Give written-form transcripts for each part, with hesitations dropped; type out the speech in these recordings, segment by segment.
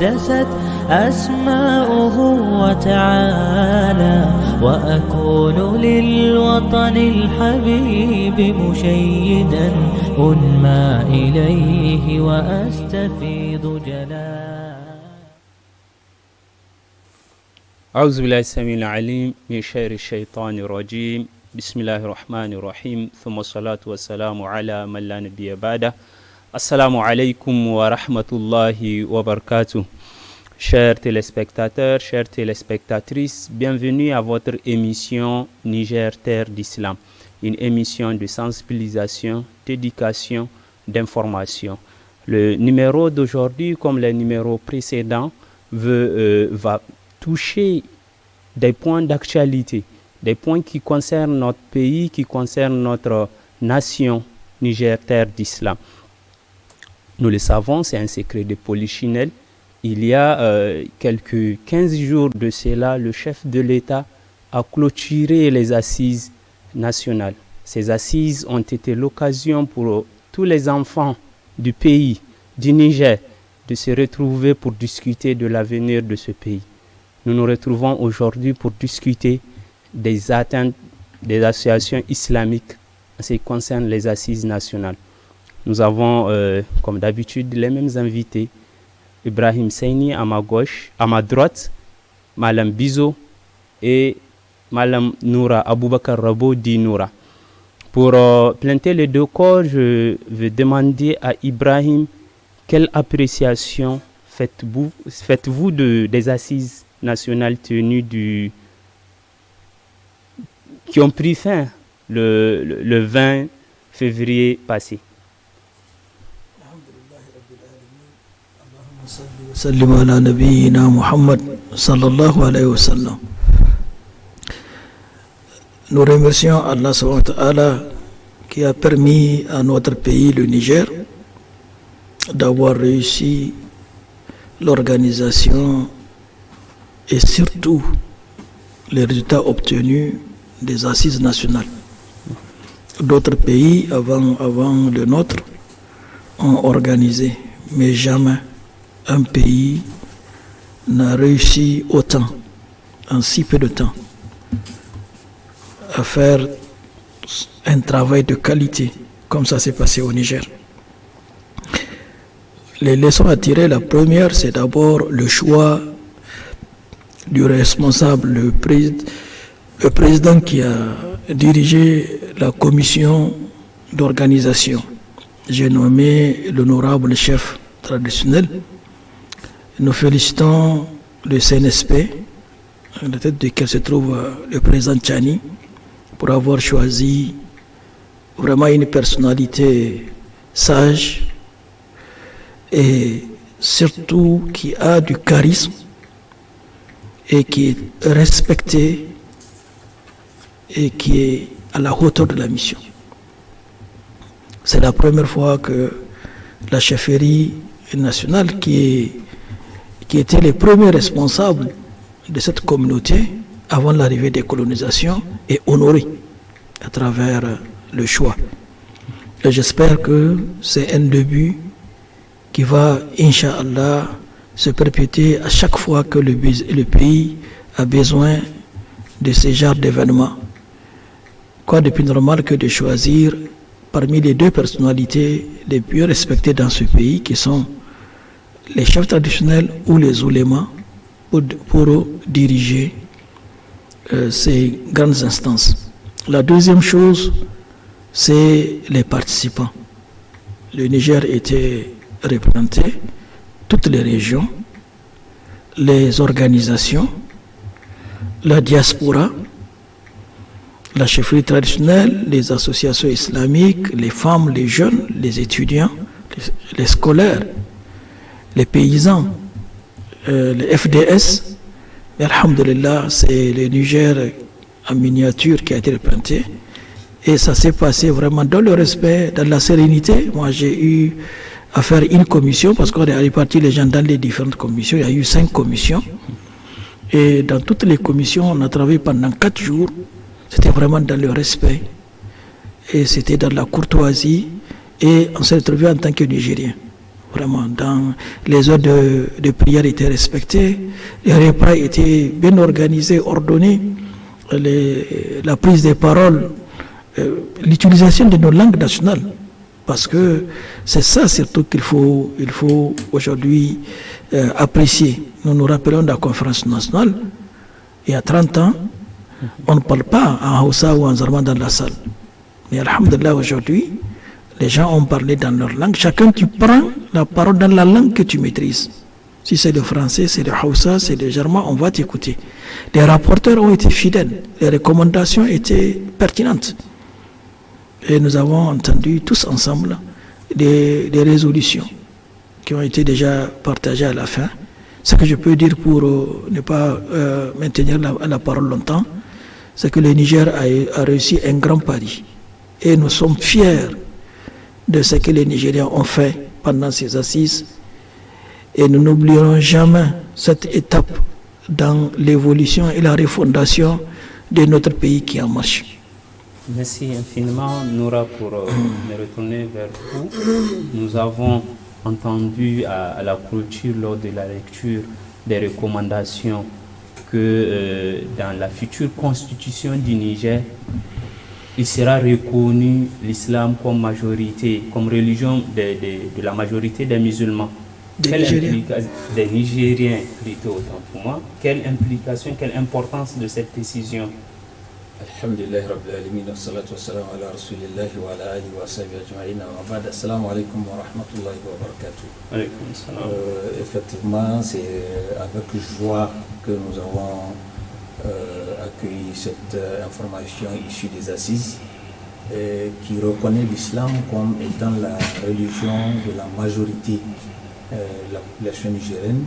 دست أسماؤه وتعالى وأكون للوطن الحبيب مشيدا أنمى إليه وأستفيض جلالا. أعوذ بالله السميع العليم من شر الشيطان الرجيم. بسم الله الرحمن الرحيم. ثم الصلاة والسلام على من لا نبي بعده. Assalamu alaikum wa rahmatullahi wa barakatuh. Chers téléspectateurs, chères téléspectatrices, bienvenue à votre émission Niger Terre d'Islam, une émission de sensibilisation, d'éducation, d'information. Le numéro d'aujourd'hui, comme les numéros précédents, va toucher des points d'actualité, des points qui concernent notre pays, qui concernent notre nation Niger Terre d'Islam. Nous le savons, c'est un secret de polichinelle. Il y a quelques 15 jours de cela, le chef de l'État a clôturé les assises nationales. Ces assises ont été l'occasion pour tous les enfants du pays, du Niger, de se retrouver pour discuter de l'avenir de ce pays. Nous nous retrouvons aujourd'hui pour discuter des atteintes des associations islamiques en ce qui concerne les assises nationales. Nous avons, comme d'habitude, les mêmes invités. Ibrahim Seini à ma gauche, à ma droite, Malam Bizo et Malam Noura, Aboubakar Rabo dit Noura. Pour planter les deux corps, je vais demander à Ibrahim quelle appréciation faites-vous des assises nationales tenues qui ont pris fin le 20 février passé. Sallim ala nabiyyina Muhammad sallallahu alayhi wa sallam. Nous remercions Allah subhanahu wa ta'ala qui a permis à notre pays, le Niger, d'avoir réussi l'organisation et surtout les résultats obtenus des assises nationales. D'autres pays avant le nôtre ont organisé, mais jamais un pays n'a réussi autant, en si peu de temps, à faire un travail de qualité, comme ça s'est passé au Niger. Les leçons à tirer, la première, c'est d'abord le choix du responsable, le président qui a dirigé la commission d'organisation. J'ai nommé l'honorable chef traditionnel. Nous félicitons le CNSP, à la tête duquel se trouve le président Tchani, pour avoir choisi vraiment une personnalité sage et surtout qui a du charisme et qui est respecté et qui est à la hauteur de la mission. C'est la première fois que la chefferie nationale qui étaient les premiers responsables de cette communauté avant l'arrivée des colonisations est honorée à travers le choix. Et j'espère que c'est un début qui va, Inch'Allah, se perpétuer à chaque fois que le pays a besoin de ce genre d'événements. Quoi de plus normal que de choisir parmi les deux personnalités les plus respectées dans ce pays qui sont les chefs traditionnels ou les oulémas pour diriger ces grandes instances. La deuxième chose, c'est les participants. Le Niger était représenté, toutes les régions, les organisations, la diaspora, la chefferie traditionnelle, les associations islamiques, les femmes, les jeunes, les étudiants, les scolaires, les paysans, les FDS. Et alhamdulillah, c'est le Niger en miniature qui a été représenté. Et ça s'est passé vraiment dans le respect, dans la sérénité. Moi, j'ai eu à faire une commission parce qu'on a réparti les gens dans les différentes commissions. Il y a eu 5 commissions. Et dans toutes les commissions, on a travaillé pendant 4 jours. C'était vraiment dans le respect. Et c'était dans la courtoisie. Et on s'est retrouvé en tant que Nigériens. Vraiment, les heures de prière étaient respectées, les repas étaient bien organisés, ordonnés, la prise des paroles, l'utilisation de nos langues nationales. Parce que c'est ça surtout qu'il faut aujourd'hui apprécier. Nous nous rappelons de la conférence nationale, il y a 30 ans, on ne parle pas en Hausa ou en Zarma dans la salle. Mais alhamdulillah, aujourd'hui, les gens ont parlé dans leur langue. Chacun, tu prends la parole dans la langue que tu maîtrises. Si c'est le français, c'est le Hausa, c'est le Zarma, on va t'écouter. Les rapporteurs ont été fidèles, les recommandations étaient pertinentes. Et nous avons entendu tous ensemble des résolutions qui ont été déjà partagées à la fin. Ce que je peux dire pour ne pas maintenir la parole longtemps, c'est que le Niger a réussi un grand pari. Et nous sommes fiers de ce que les Nigériens ont fait pendant ces assises. Et nous n'oublierons jamais cette étape dans l'évolution et la refondation de notre pays qui en marche. Merci infiniment, Noura, pour me retourner vers vous. Nous avons entendu à la clôture, lors de la lecture des recommandations, que dans la future constitution du Niger, il sera reconnu l'islam comme majorité, comme religion de la majorité des musulmans. Des Nigériens, plutôt, autant pour moi. Quelle implication, quelle importance de cette décision? Alhamdulillah Rabbil Alamin, wassalatu wassalamu ala rasulillahi wa ala alihi wa sahbihi ajma'in. Wa ba'd, assalamu alaikum wa rahmatullahi wa barakatuh. Alaykoum salam. Effectivement, c'est avec joie que nous avons accueilli cette information issue des assises qui reconnaît l'islam comme étant la religion de la majorité de la population nigérienne.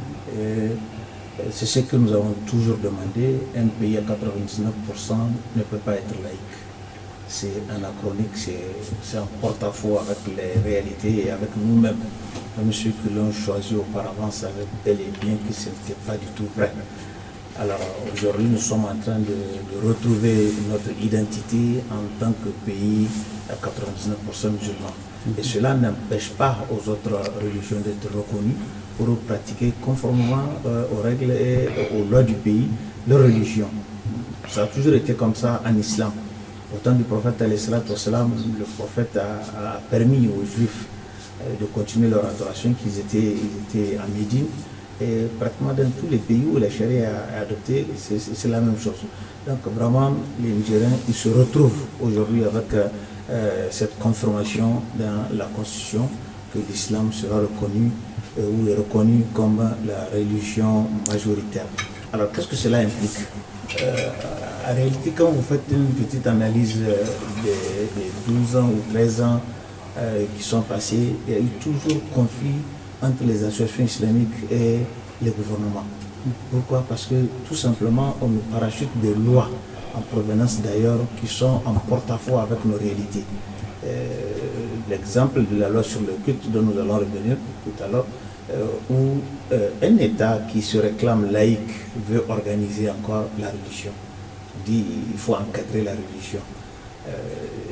C'est ce que nous avons toujours demandé. Un pays à 99% ne peut pas être laïque. C'est anachronique, c'est en porte-à-faux avec les réalités et avec nous-mêmes. Même ceux qui l'ont choisi auparavant savaient bel et bien que ce n'était pas du tout vrai. Alors aujourd'hui, nous sommes en train de retrouver notre identité en tant que pays à 99% musulman. Et cela n'empêche pas aux autres religions d'être reconnues pour pratiquer conformément aux règles et aux lois du pays, leur religion. Ça a toujours été comme ça en islam. Au temps du prophète, le prophète a permis aux juifs de continuer leur adoration, qu'ils étaient à Médine. Et pratiquement dans tous les pays où la charia est adoptée, c'est la même chose. Donc vraiment, les Nigériens, ils se retrouvent aujourd'hui avec cette confirmation dans la Constitution que l'islam sera reconnu ou est reconnu comme la religion majoritaire. Alors qu'est-ce que cela implique? En réalité, quand vous faites une petite analyse des 12 ans ou 13 ans qui sont passés, il y a eu toujours conflit entre les associations islamiques et les gouvernements. Pourquoi? Parce que tout simplement, on nous parachute des lois en provenance d'ailleurs qui sont en porte-à-faux avec nos réalités. L'exemple de la loi sur le culte dont nous allons revenir tout à l'heure, où un État qui se réclame laïque veut organiser encore la religion. On dit il faut encadrer la religion.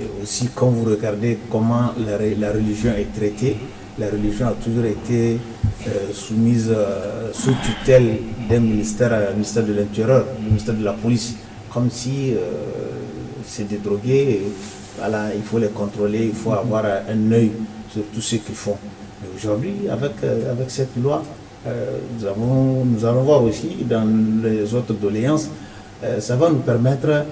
Et aussi quand vous regardez comment la religion est traitée, la religion a toujours été soumise sous tutelle d'un ministère de l'Intérieur, du ministère de la Police, comme si c'est des drogués, voilà, il faut les contrôler, il faut avoir un œil sur tout ce qu'ils font. Mais aujourd'hui, avec cette loi, nous allons voir aussi dans les autres doléances, ça va nous permettre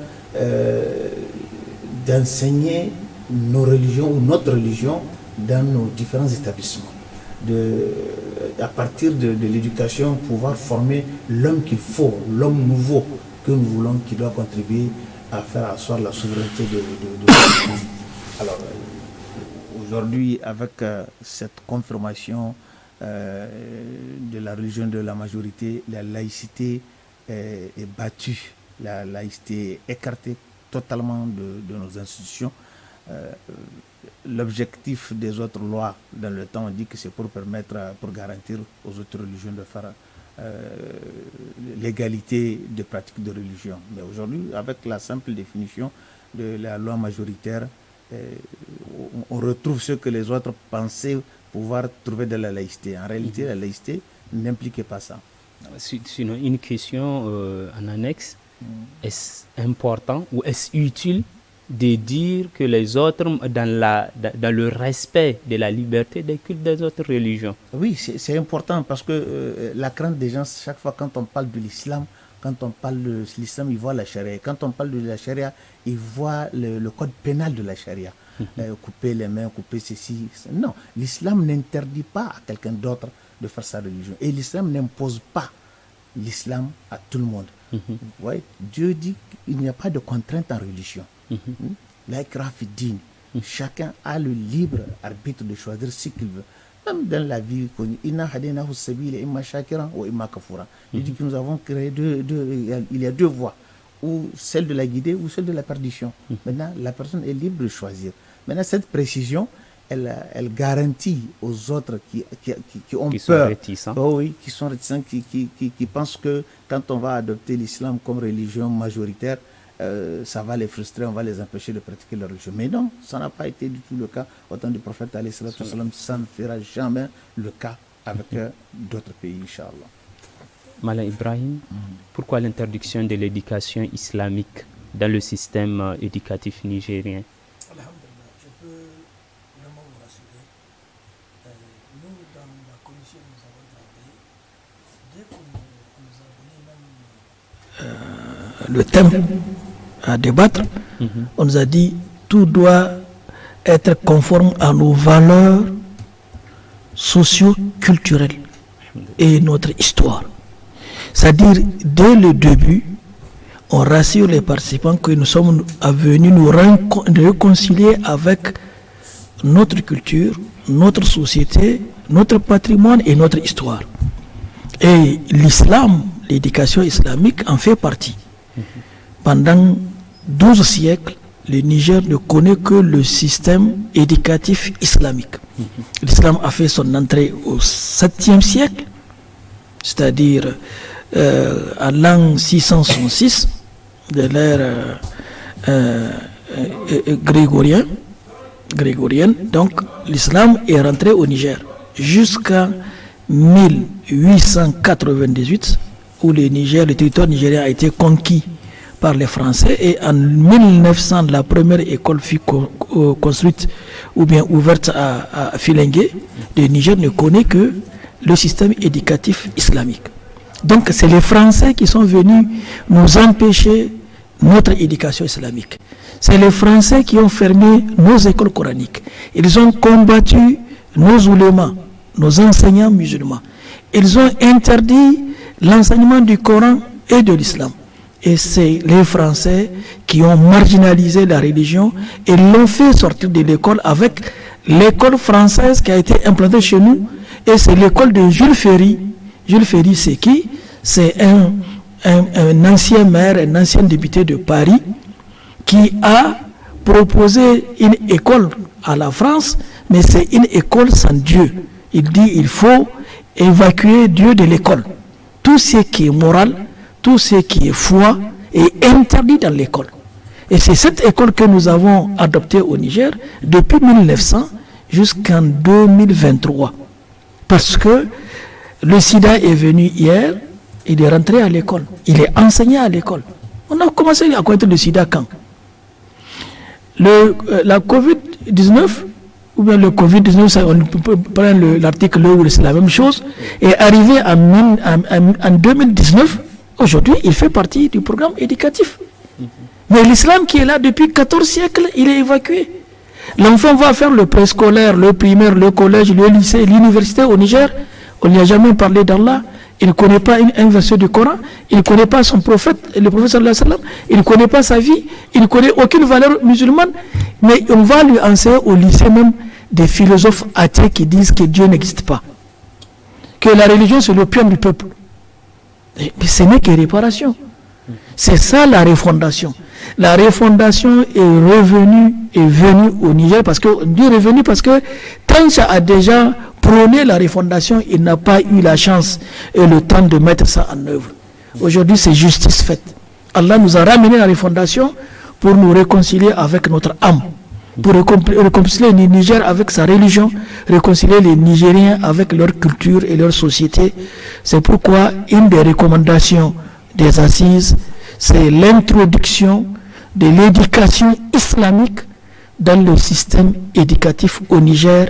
d'enseigner nos religions ou notre religion dans nos différents établissements. À partir de l'éducation, pouvoir former l'homme qu'il faut, l'homme nouveau que nous voulons, qui doit contribuer à faire asseoir la souveraineté de notre pays. Alors, aujourd'hui, avec cette confirmation de la religion de la majorité, la laïcité est battue, la laïcité est écartée totalement de nos institutions. L'objectif des autres lois dans le temps, on dit que c'est pour garantir aux autres religions de faire l'égalité de pratique de religion. Mais aujourd'hui, avec la simple définition de la loi majoritaire, on retrouve ce que les autres pensaient pouvoir trouver de la laïcité. En réalité, la laïcité n'impliquait pas ça. Sinon, une question en annexe. Est-ce important ou est-ce utile de dire que les autres, dans le respect de la liberté des cultes des autres religions? Oui, c'est important parce que la crainte des gens, chaque fois quand on parle de l'islam, quand on parle de l'islam, ils voient la charia. Quand on parle de la charia, ils voient le code pénal de la charia. Couper les mains, couper ceci. Non, l'islam n'interdit pas à quelqu'un d'autre de faire sa religion. Et l'islam n'impose pas l'islam à tout le monde. Ouais, Dieu dit qu'il n'y a pas de contrainte en religion. La ikrah fi din. Chacun a le libre arbitre de choisir ce qu'il veut. Même dans la vie connue, il dit que nous avons créé il y a deux voies, ou celle de la guidée ou celle de la perdition. Maintenant, la personne est libre de choisir. Maintenant, cette précision, elle garantit aux autres qui ont qui peur, sont réticents. Oh oui, qui sont réticents, qui pensent que quand on va adopter l'islam comme religion majoritaire, ça va les frustrer, on va les empêcher de pratiquer leur religion. Mais non, ça n'a pas été du tout le cas au temps du prophète, ça ne fera jamais le cas avec d'autres pays, Inch'Allah. Malam Ibrahim, pourquoi l'interdiction de l'éducation islamique dans le système éducatif nigérien? Je peux vraiment vous rassurer. Nous, dans la commission, nous avons travaillé. Dès qu'on nous a donné même le thème à débattre, on nous a dit tout doit être conforme à nos valeurs socio-culturelles et notre histoire. C'est-à-dire, dès le début, on rassure les participants que nous sommes venus nous réconcilier avec notre culture, notre société, notre patrimoine et notre histoire. Et l'islam, l'éducation islamique en fait partie. Pendant 12 siècles, le Niger ne connaît que le système éducatif islamique. L'islam a fait son entrée au 7e siècle, c'est-à-dire à l'an 666 de l'ère grégorienne. Donc l'islam est rentré au Niger jusqu'à 1898 où le territoire nigérien a été conquis par les Français, et en 1900 la première école fut construite ou bien ouverte à Filengue. Le Niger ne connaît que le système éducatif islamique. Donc c'est les Français qui sont venus nous empêcher notre éducation islamique. C'est les Français qui ont fermé nos écoles coraniques. Ils ont combattu nos oulémas, nos enseignants musulmans. Ils ont interdit l'enseignement du Coran et de l'islam. Et c'est les Français qui ont marginalisé la religion et l'ont fait sortir de l'école avec l'école française qui a été implantée chez nous. Et c'est l'école de Jules Ferry. Jules Ferry, c'est qui? C'est un ancien maire, un ancien député de Paris qui a proposé une école à la France, mais c'est une école sans Dieu. Il dit il faut évacuer Dieu de l'école. Tout ce qui est moral, tout ce qui est foi est interdit dans l'école. Et c'est cette école que nous avons adoptée au Niger depuis 1900 jusqu'en 2023. Parce que le sida est venu hier, il est rentré à l'école, il est enseigné à l'école. On a commencé à connaître le sida quand? La Covid-19, ou bien le Covid-19, on peut prendre l'article là où c'est la même chose, est arrivé en 2019. Aujourd'hui, il fait partie du programme éducatif. Mais l'islam qui est là depuis 14 siècles, il est évacué. L'enfant va faire le préscolaire, le primaire, le collège, le lycée, l'université au Niger. On n'y a jamais parlé d'Allah. Il ne connaît pas un verset du Coran. Il ne connaît pas son prophète, le prophète sallallahu alayhi wa sallam. Il ne connaît pas sa vie. Il ne connaît aucune valeur musulmane. Mais on va lui enseigner au lycée même des philosophes athées qui disent que Dieu n'existe pas. Que la religion, c'est l'opium du peuple. Mais ce n'est que réparation. C'est ça la refondation. La refondation est venue au Niger parce que Dieu est revenu parce que Tancha a déjà prôné la refondation, il n'a pas eu la chance et le temps de mettre ça en œuvre. Aujourd'hui, c'est justice faite. Allah nous a ramené la refondation pour nous réconcilier avec notre âme. pour réconcilier le Niger avec sa religion, réconcilier les Nigériens avec leur culture et leur société. C'est pourquoi une des recommandations des assises, c'est l'introduction de l'éducation islamique dans le système éducatif au Niger,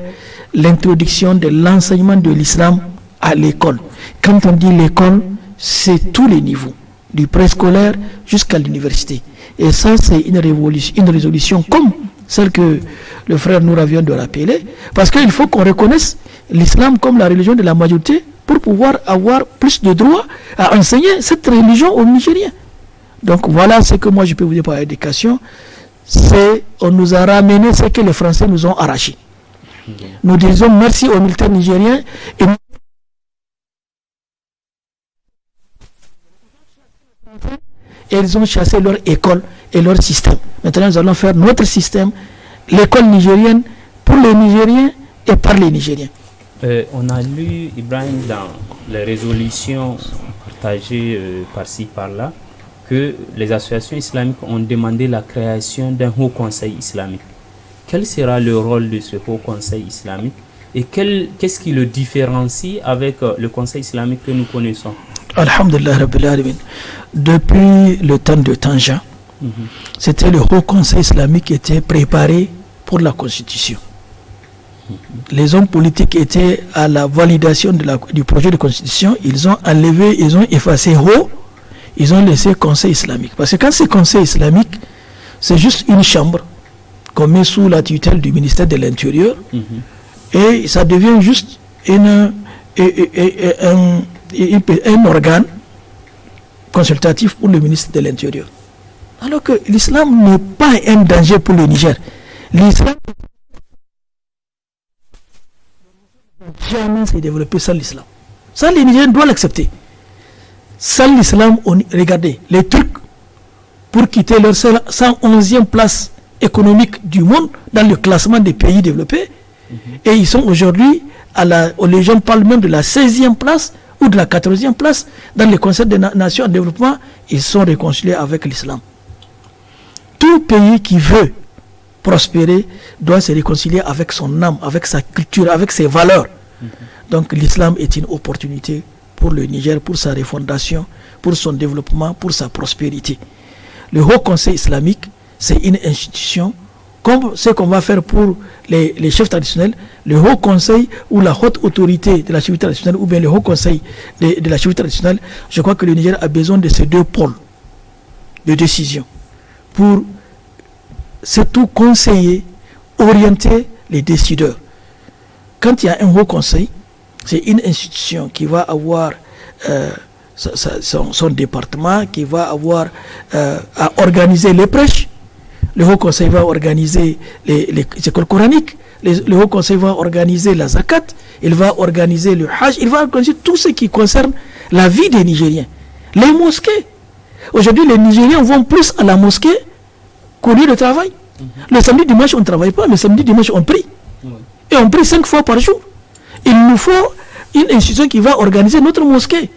l'introduction de l'enseignement de l'islam à l'école. Quand on dit l'école, c'est tous les niveaux, du préscolaire jusqu'à l'université. Et ça, c'est une résolution comme celle que le frère Noura vient de rappeler, parce qu'il faut qu'on reconnaisse l'islam comme la religion de la majorité pour pouvoir avoir plus de droits à enseigner cette religion aux Nigériens. Donc voilà ce que moi je peux vous dire par l'éducation. On nous a ramené ce que les Français nous ont arraché. Nous disons merci aux militaires nigériens et ils ont chassé leur école et leur système. Maintenant nous allons faire notre système, l'école nigérienne, pour les Nigériens et par les Nigériens. On a lu, Ibrahim, dans les résolutions partagées par-ci par-là, que les associations islamiques ont demandé la création d'un haut conseil islamique. Quel sera le rôle de ce haut conseil islamique et qu'est-ce qui le différencie avec le conseil islamique que nous connaissons? Alhamdulillah Rabbil Alamin. Depuis le temps de Tanja, c'était le haut conseil islamique qui était préparé pour la constitution. Les hommes politiques étaient à la validation du projet de constitution, ils ont enlevé, ils ont effacé haut, ils ont laissé conseil islamique. Parce que quand c'est conseil islamique, c'est juste une chambre qu'on met sous la tutelle du ministère de l'Intérieur et ça devient juste un organe consultatif pour le ministre de l'Intérieur. Alors que l'islam n'est pas un danger pour le Niger. L'islam jamais s'est développé sans l'islam. Ça, les Nigériens doivent l'accepter. Sans l'islam, regardez, les Turcs, pour quitter leur 111e place économique du monde dans le classement des pays développés, et ils sont aujourd'hui, les gens parlent même de la 16e place ou de la 14e place dans le Conseil des Nations en développement, ils sont réconciliés avec l'islam. Tout pays qui veut prospérer doit se réconcilier avec son âme, avec sa culture, avec ses valeurs. Donc l'islam est une opportunité pour le Niger, pour sa refondation, pour son développement, pour sa prospérité. Le Haut Conseil islamique, c'est une institution, comme ce qu'on va faire pour les chefs traditionnels, le Haut Conseil ou la haute autorité de la chefferie traditionnelle, ou bien le Haut Conseil de la chefferie traditionnelle. Je crois que le Niger a besoin de ces deux pôles de décision pour surtout conseiller, orienter les décideurs. Quand il y a un Haut Conseil, c'est une institution qui va avoir son département, qui va avoir à organiser les prêches. Le Haut Conseil va organiser les écoles coraniques. Le Haut Conseil va organiser la zakat. Il va organiser le hajj. Il va organiser tout ce qui concerne la vie des Nigériens. Les mosquées. Aujourd'hui, les Nigériens vont plus à la mosquée qu'au lieu de travail. Le samedi, dimanche, on ne travaille pas. Le samedi, dimanche, on prie. Et on prie 5 fois par jour. Il nous faut une institution qui va organiser notre mosquée.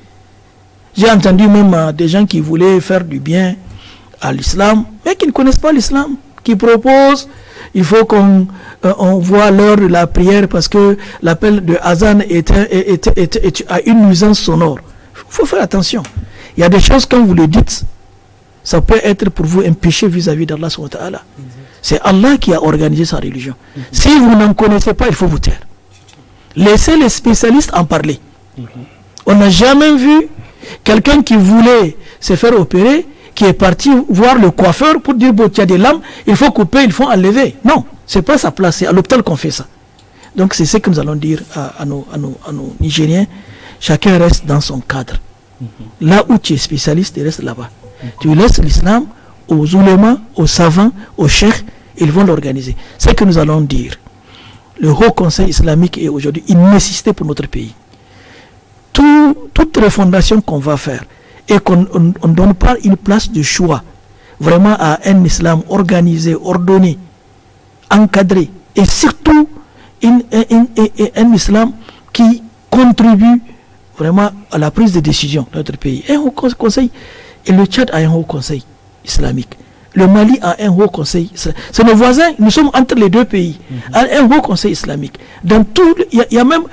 J'ai entendu même des gens qui voulaient faire du bien à l'islam, mais qui ne connaissent pas l'islam, qui proposent, il faut qu'on voit l'heure de la prière parce que l'appel de Azan a une nuisance sonore. Il faut faire attention. Il y a des choses, quand vous le dites, ça peut être pour vous un péché vis-à-vis d'Allah. C'est Allah qui a organisé sa religion. Si vous n'en connaissez pas, il faut vous taire. Laissez les spécialistes en parler. On n'a jamais vu quelqu'un qui voulait se faire opérer, qui est parti voir le coiffeur pour dire bon, il y a des lames, il faut couper, il faut enlever. Non, c'est pas sa place, c'est à l'hôpital qu'on fait ça. Donc c'est ce que nous allons dire à nos Nigériens. Chacun reste dans son cadre. Là où tu es spécialiste, tu restes là-bas. Tu laisses l'islam aux oulémas, aux savants, aux cheikhs, ils vont l'organiser. C'est ce que nous allons dire. Le Haut Conseil islamique est aujourd'hui une nécessité pour notre pays. Toute refondation qu'on va faire et qu'on ne donne pas une place de choix vraiment à un islam organisé, ordonné, encadré et surtout un islam qui contribue vraiment à la prise de décision de notre pays. Un Haut Conseil, et le Tchad a un Haut Conseil islamique. le Mali a un haut conseil. C'est nos voisins, nous sommes entre les deux pays. Un haut conseil islamique. Dans tout, il y a même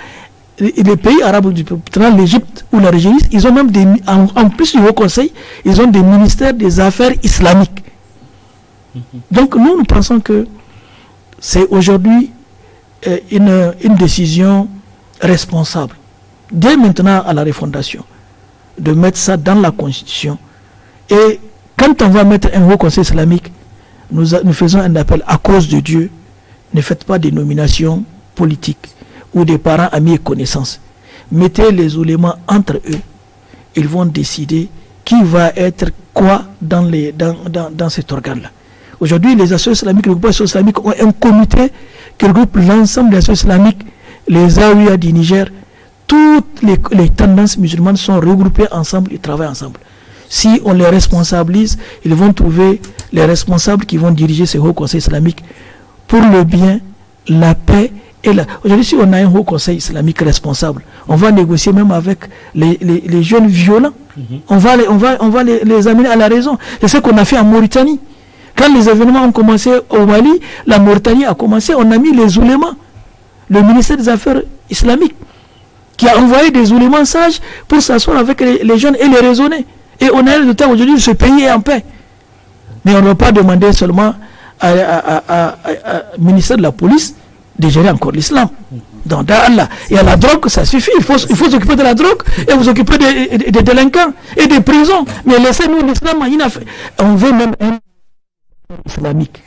les pays arabes du pétrole, l'Égypte ou la région, ils ont même en plus du haut conseil, ils ont des ministères des affaires islamiques. Donc nous pensons que c'est aujourd'hui une décision responsable, dès maintenant à la refondation, de mettre ça dans la Constitution. Et quand on va mettre un haut conseil islamique, nous faisons un appel à cause de Dieu, ne faites pas des nominations politiques ou des parents, amis et connaissances. Mettez les oulémas entre eux. Ils vont décider qui va être quoi dans cet organe-là. Aujourd'hui, les associations islamiques, les groupes islamiques ont un comité qui regroupe l'ensemble des associations islamiques, les Zawiya du Niger. Toutes les tendances musulmanes sont regroupées ensemble et travaillent ensemble. Si on les responsabilise, ils vont trouver les responsables qui vont diriger ces hauts conseils islamiques pour le bien, la paix et la... Aujourd'hui, si on a un haut conseil islamique responsable, on va négocier même avec les jeunes violents. On va les amener à la raison. C'est ce qu'on a fait en Mauritanie. Quand les événements ont commencé au Mali, la Mauritanie a commencé, on a mis les oulémas, le ministère des Affaires islamiques, qui a envoyé des oulémas sages pour s'asseoir avec les jeunes et les raisonner. Et on a le temps aujourd'hui, ce pays est en paix. Mais on ne va pas demander seulement au ministère de la police de gérer encore l'islam. Donc, Allah, il y a la drogue, ça suffit. Il faut s'occuper de la drogue et vous occuper des délinquants et des prisons. Mais laissez-nous l'islam, on veut même un islamique.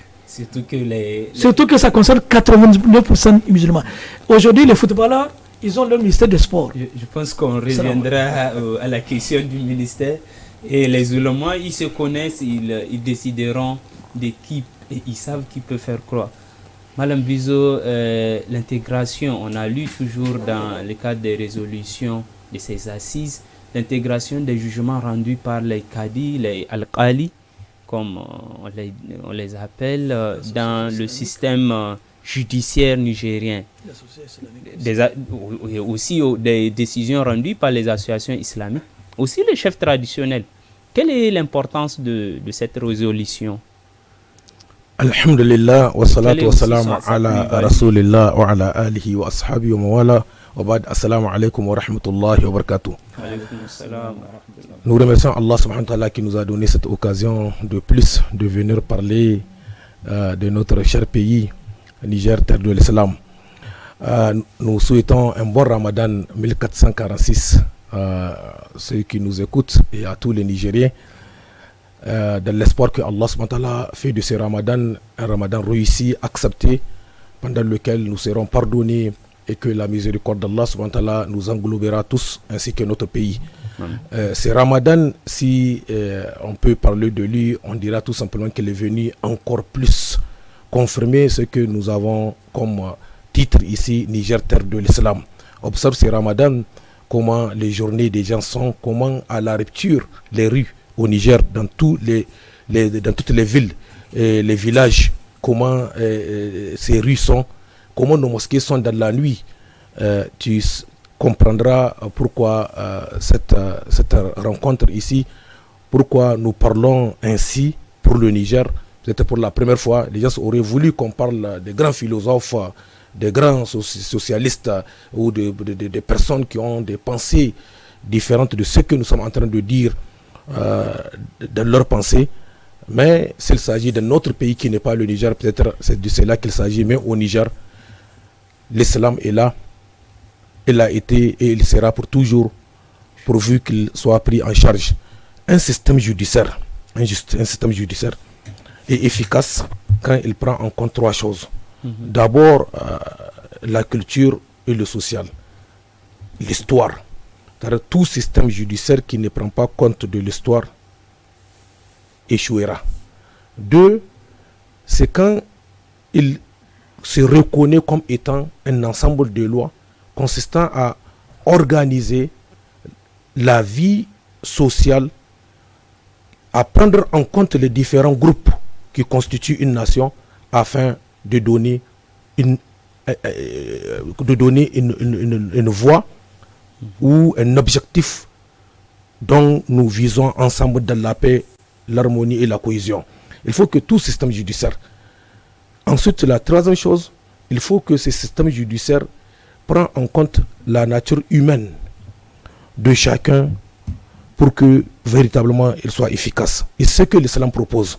Surtout que ça concerne 99% musulmans. Aujourd'hui, les footballeurs, ils ont leur ministère des sports. Je pense qu'on reviendra à la question du ministère. Et les oulémas, ils se connaissent, ils décideront de qui, et ils savent qui peut faire croire. Madame Bizo, l'intégration, on a lu toujours dans le cadre des résolutions de ces assises, l'intégration des jugements rendus par les Qadi, les Al-Qali, comme on les appelle, dans le système judiciaire nigérien. Aussi des décisions rendues par les associations islamiques, aussi les chefs traditionnels. Quelle est l'importance de cette résolution? Alhamdulillah, wa salatu wa salam ala rasulillah wa ala alihi wa ashabi wa mawala wa ba'd. Assalamu alaikum wa rahmatullahi wa barakatuh. Nous remercions Allah subhanahu wa ta'ala qui nous a donné cette occasion de plus de venir parler de notre cher pays, Niger, terre de l'islam. Nous souhaitons un bon Ramadan 1446 à ceux qui nous écoutent et à tous les Nigériens, dans l'espoir que Allah subhanahu wa ta'ala fait de ce Ramadan un Ramadan réussi, accepté, pendant lequel nous serons pardonnés et que la miséricorde d'Allah subhanahu wa ta'ala nous englobera tous ainsi que notre pays. Ce Ramadan, si on peut parler de lui, on dira tout simplement qu'il est venu encore plus confirmer ce que nous avons comme titre ici, Niger, terre de l'islam. Observe ce Ramadan, comment les journées des gens sont, comment à la rupture, les rues au Niger, dans toutes les villes et les villages, comment ces rues sont, comment nos mosquées sont dans la nuit. Tu comprendras pourquoi cette rencontre ici, pourquoi nous parlons ainsi pour le Niger. C'était pour la première fois, les gens auraient voulu qu'on parle des grands philosophes, des grands socialistes ou des personnes qui ont des pensées différentes de ce que nous sommes en train de dire dans leurs pensées. Mais s'il s'agit d'un autre pays qui n'est pas le Niger, peut-être c'est de cela qu'il s'agit, mais au Niger, l'islam est là, il a été et il sera pour toujours, pourvu qu'il soit pris en charge. Un système judiciaire est efficace quand il prend en compte trois choses. D'abord, la culture et le social, l'histoire. Tout système judiciaire qui ne prend pas compte de l'histoire échouera. Deux, c'est quand il se reconnaît comme étant un ensemble de lois consistant à organiser la vie sociale, à prendre en compte les différents groupes qui constituent une nation afin de donner une voie ou un objectif dont nous visons ensemble dans la paix, l'harmonie et la cohésion. Il faut que tout système judiciaire. Ensuite, la troisième chose, il faut que ce système judiciaire prenne en compte la nature humaine de chacun pour que véritablement il soit efficace. Et ce que l'islam propose.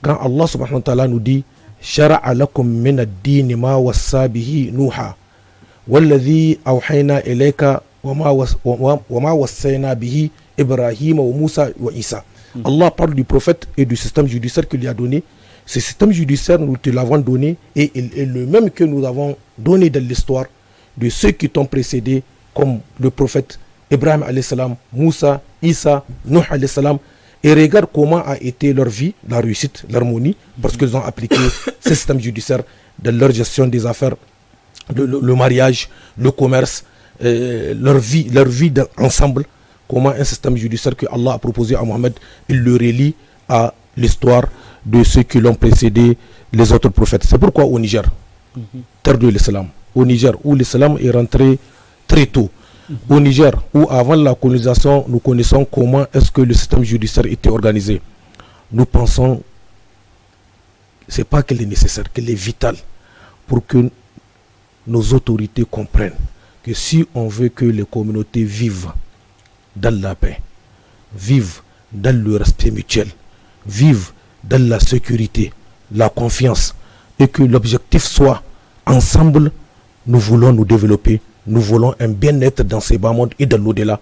Quand Allah subhanahu wa ta'ala nous dit Shara'a lakum min ad-din ma wassa bihi Nuha walladhi awhayna ilayka wa ma wassayna bihi Ibrahim wa Musa wa Isa. Allah parle du prophète et du système judiciaire qu'il lui a donné. Ce système judiciaire, nous te l'avons donné et il est le même que nous avons donné dans l'histoire de ceux qui t'ont précédé, comme le prophète Ibrahim alayhi salam, Moussa, Isa, Nuh alayhi salam. Et regarde comment a été leur vie, la réussite, l'harmonie, parce qu'ils ont appliqué ce système judiciaire dans leur gestion des affaires, le mariage, le commerce, leur vie ensemble. Comment un système judiciaire que Allah a proposé à Mohammed, il le relie à l'histoire de ceux qui l'ont précédé, les autres prophètes. C'est pourquoi au Niger, terre de l'islam, au Niger où l'islam est rentré très tôt, au Niger où avant la colonisation, nous connaissons comment est-ce que le système judiciaire était organisé. Nous pensons, c'est pas qu'elle est nécessaire, qu'elle est vitale pour que nos autorités comprennent que si on veut que les communautés vivent dans la paix, vivent dans le respect mutuel, vivent dans la sécurité, la confiance, et que l'objectif soit ensemble, nous voulons nous développer, nous voulons un bien-être dans ces bas mondes et dans l'au-delà,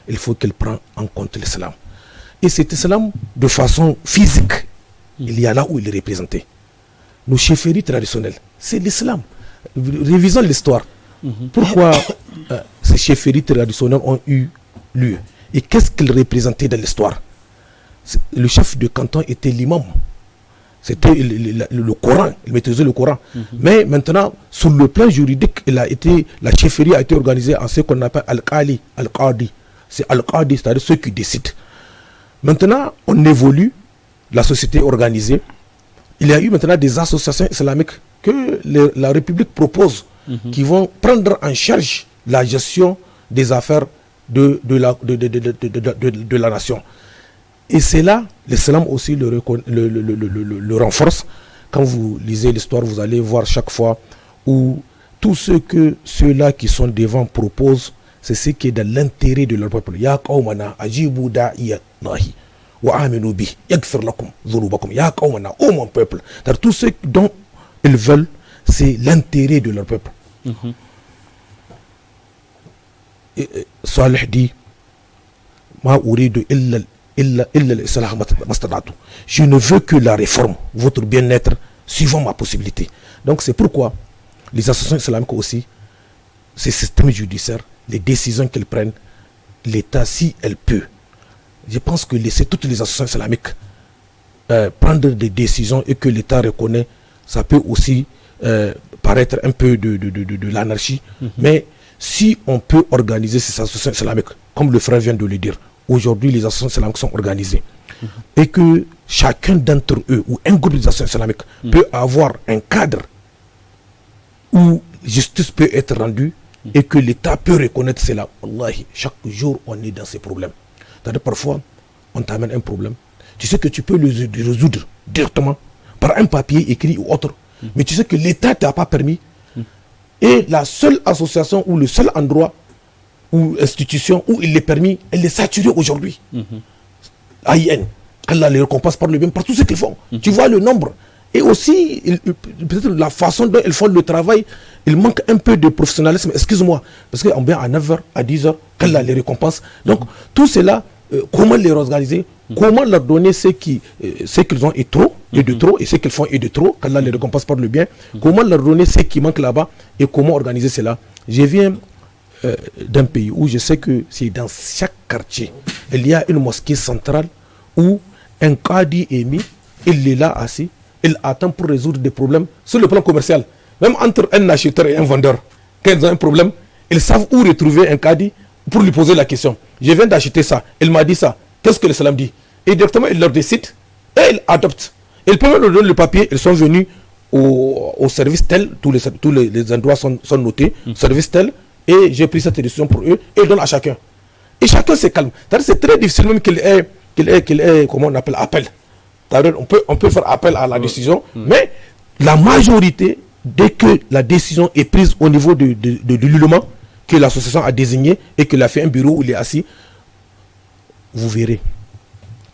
il faut qu'elle prenne en compte l'islam. Et cet islam, de façon physique, il y a là où il est représenté. Nos chefferies traditionnelles, c'est l'islam. Révisons l'histoire. Pourquoi ces chefferies traditionnelles ont eu lieu et qu'est-ce qu'ils représentaient dans l'histoire? Le chef de canton était l'imam. C'était le Coran, il maîtrisait le Coran. Mais maintenant, sur le plan juridique, la chefferie a été organisée en ce qu'on appelle Al-Qali, Al-Qadi. C'est Al-Qadi, c'est-à-dire ceux qui décident. Maintenant, on évolue, la société est organisée. Il y a eu maintenant des associations islamiques que la République propose, qui vont prendre en charge la gestion des affaires de la nation. Et c'est là, l'islam aussi le renforce. Quand vous lisez l'histoire, vous allez voir chaque fois où tout ce que ceux-là qui sont devant proposent, c'est ce qui est dans l'intérêt de leur peuple. Ya qawmana ajibu da'iyallahi wa aminu bi yaghfir lakum dhunubakum. Ya qawmana, ô mon peuple. C'est-à-dire tout ce dont ils veulent, c'est l'intérêt de leur peuple. Salih dit ma uridu illa je ne veux que la réforme, votre bien-être, suivant ma possibilité. Donc c'est pourquoi les associations islamiques aussi, ces systèmes judiciaires, les décisions qu'elles prennent, l'État, si elle peut, je pense que laisser toutes les associations islamiques prendre des décisions et que l'État reconnaît, ça peut aussi paraître un peu de l'anarchie. Mais si on peut organiser ces associations islamiques, comme le frère vient de le dire, aujourd'hui les associations islamiques sont organisées et que chacun d'entre eux ou un groupe d'associations islamiques peut avoir un cadre où justice peut être rendue et que l'État peut reconnaître cela. Wallahi, chaque jour on est dans ces problèmes. C'est-à-dire parfois on t'amène un problème, tu sais que tu peux le résoudre directement par un papier écrit ou autre, mais tu sais que l'État ne t'a pas permis et la seule association ou le seul endroit ou institution où il est permis, elle est saturée aujourd'hui. AIN, Allah les récompense par le bien, par tout ce qu'ils font. Tu vois le nombre. Et aussi, peut-être la façon dont ils font le travail, il manque un peu de professionnalisme, excuse-moi, parce qu'on vient à 9h, à 10h, qu'Allah les récompense. Donc, tout cela, comment les organiser, comment leur donner ce qu'ils ont et trop, et de trop, et ce qu'ils font et de trop, qu'Allah les récompense par le bien, comment leur donner ce qui manque là-bas, et comment organiser cela. Je viens d'un pays où je sais que c'est dans chaque quartier, il y a une mosquée centrale où un qadi est mis, il est là assis, il attend pour résoudre des problèmes sur le plan commercial. Même entre un acheteur et un vendeur, quand ils ont un problème, ils savent où retrouver un qadi pour lui poser la question. Je viens d'acheter ça, il m'a dit ça, qu'est-ce que l'islam dit? Et directement il leur décide et ils adoptent. Ils peuvent leur donner le papier, ils sont venus au service tel, tous les endroits sont notés, service tel, et j'ai pris cette décision pour eux, et ils donnent à chacun. Et chacun se calme. C'est très difficile même qu'il ait, comment on appelle, appel. on peut faire appel à la décision, mais la majorité, dès que la décision est prise au niveau de l'ULEMA, que l'association a désigné et qu'il a fait un bureau où il est assis, vous verrez.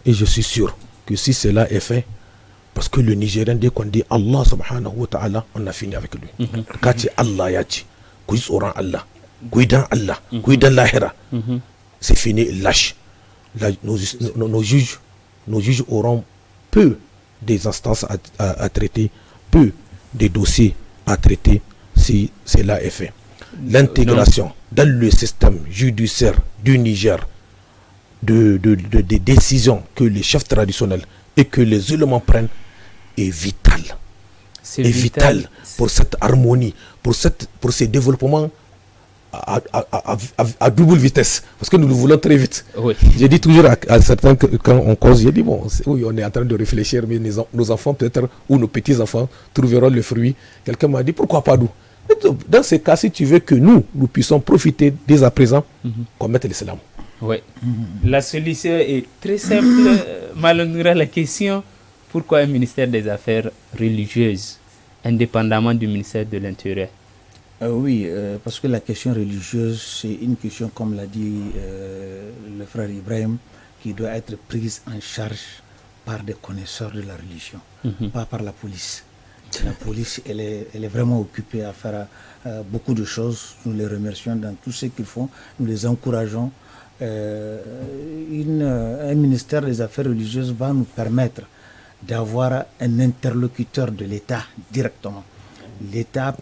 Et je suis sûr que si cela est fait, parce que le Nigérien, dès qu'on dit Allah subhanahu wa ta'ala, on a fini avec lui. Quand tu Allah yachi, kuis oran Allah, kuidan Allah, kuidan lahira, c'est fini, il lâche. Nos juges auront peu des instances à traiter, peu des dossiers à traiter si cela est fait. L'intégration dans le système judiciaire du Niger des décisions que les chefs traditionnels et que les éléments prennent est vital. C'est vital pour cette harmonie, pour ces développements à double vitesse, parce que nous le voulons très vite. Oui. J'ai dit toujours à certains quand on cause, j'ai dit bon, oui, on est en train de réfléchir, mais nos enfants peut-être ou nos petits-enfants trouveront le fruit. Quelqu'un m'a dit pourquoi pas nous? Dans ces cas, si tu veux que nous puissions profiter dès à présent, qu'on mette l'islam. Oui. La solution est très simple. Malgré la question, pourquoi un ministère des Affaires religieuses, indépendamment du ministère de l'Intérieur? Oui, parce que la question religieuse, c'est une question, comme l'a dit le frère Ibrahim, qui doit être prise en charge par des connaisseurs de la religion, pas par la police. La police, elle est vraiment occupée à faire beaucoup de choses. Nous les remercions dans tout ce qu'ils font. Nous les encourageons. Un ministère des Affaires religieuses va nous permettre d'avoir un interlocuteur de l'État directement. L'État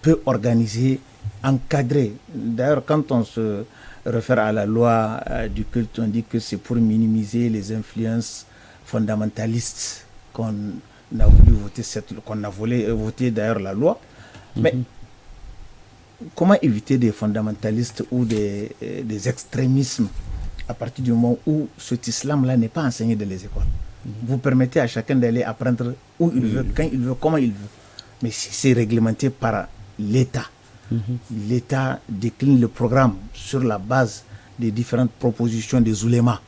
peut organiser, encadrer. D'ailleurs, quand on se réfère à la loi du culte, on dit que c'est pour minimiser les influences fondamentalistes qu'on a voulu voter d'ailleurs la loi. Mais comment éviter des fondamentalistes ou des extrémismes à partir du moment où cet islam-là n'est pas enseigné dans les écoles? Vous permettez à chacun d'aller apprendre où il veut, quand il veut, comment il veut. Mais si c'est réglementé par l'État, l'État décline le programme sur la base des différentes propositions des oulémas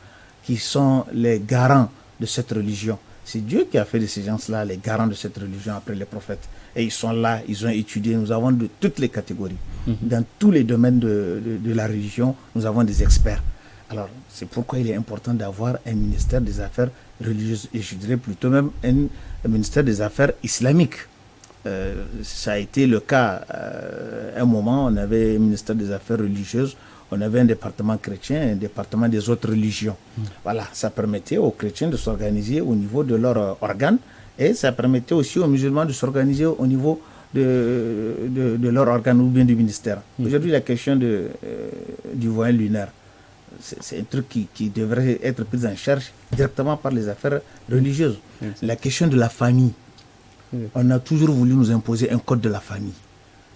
qui sont les garants de cette religion. C'est Dieu qui a fait de ces gens-là les garants de cette religion après les prophètes. Et ils sont là, ils ont étudié. Nous avons de toutes les catégories. Dans tous les domaines de la religion, nous avons des experts. Alors, c'est pourquoi il est important d'avoir un ministère des Affaires religieuses. Et je dirais plutôt même un ministère des Affaires islamiques. Ça a été le cas à un moment. On avait un ministère des Affaires religieuses. On avait un département chrétien et un département des autres religions. Voilà, ça permettait aux chrétiens de s'organiser au niveau de leurs organes et ça permettait aussi aux musulmans de s'organiser au niveau de leur organe ou bien du ministère. Aujourd'hui, la question du voile lunaire, c'est un truc qui devrait être pris en charge directement par les affaires religieuses. La question de la famille, on a toujours voulu nous imposer un code de la famille.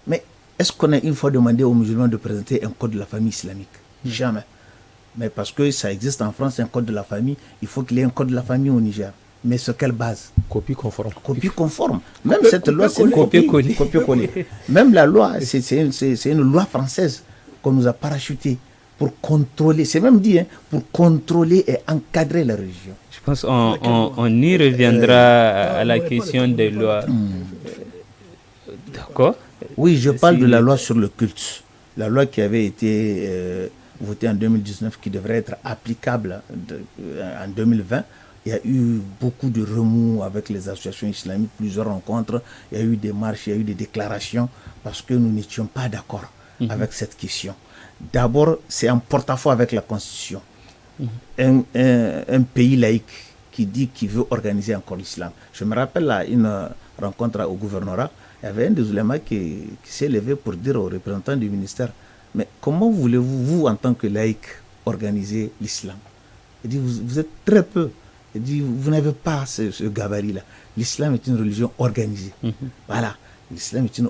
Mais est-ce qu'on a une fois demandé aux musulmans de présenter un code de la famille islamique? Jamais. Mais parce que ça existe en France, un code de la famille, il faut qu'il y ait un code de la famille au Niger. Mais sur quelle base? Copie conforme. Copie conforme. Même cette loi, c'est une copie-collée. Même la loi, c'est une loi française qu'on nous a parachutée pour contrôler, c'est même dit, pour contrôler et encadrer la religion. Je pense qu'on y reviendra à la question des lois. D'accord. Oui, je parle de la loi sur le culte. La loi qui avait été votée en 2019, qui devrait être applicable en 2020. Il y a eu beaucoup de remous avec les associations islamiques, plusieurs rencontres. Il y a eu des marches, il y a eu des déclarations, parce que nous n'étions pas d'accord avec cette question. D'abord, c'est en porte-à-faux avec la Constitution. Un pays laïque qui dit qu'il veut organiser encore l'islam. Je me rappelle à une rencontre au gouvernorat, il y avait un des oulémas qui s'est levé pour dire aux représentants du ministère, mais comment voulez-vous, vous, en tant que laïc, organiser l'islam? Il dit, vous êtes très peu. Il dit, vous n'avez pas ce gabarit-là. L'islam est une religion organisée. Voilà. L'islam est une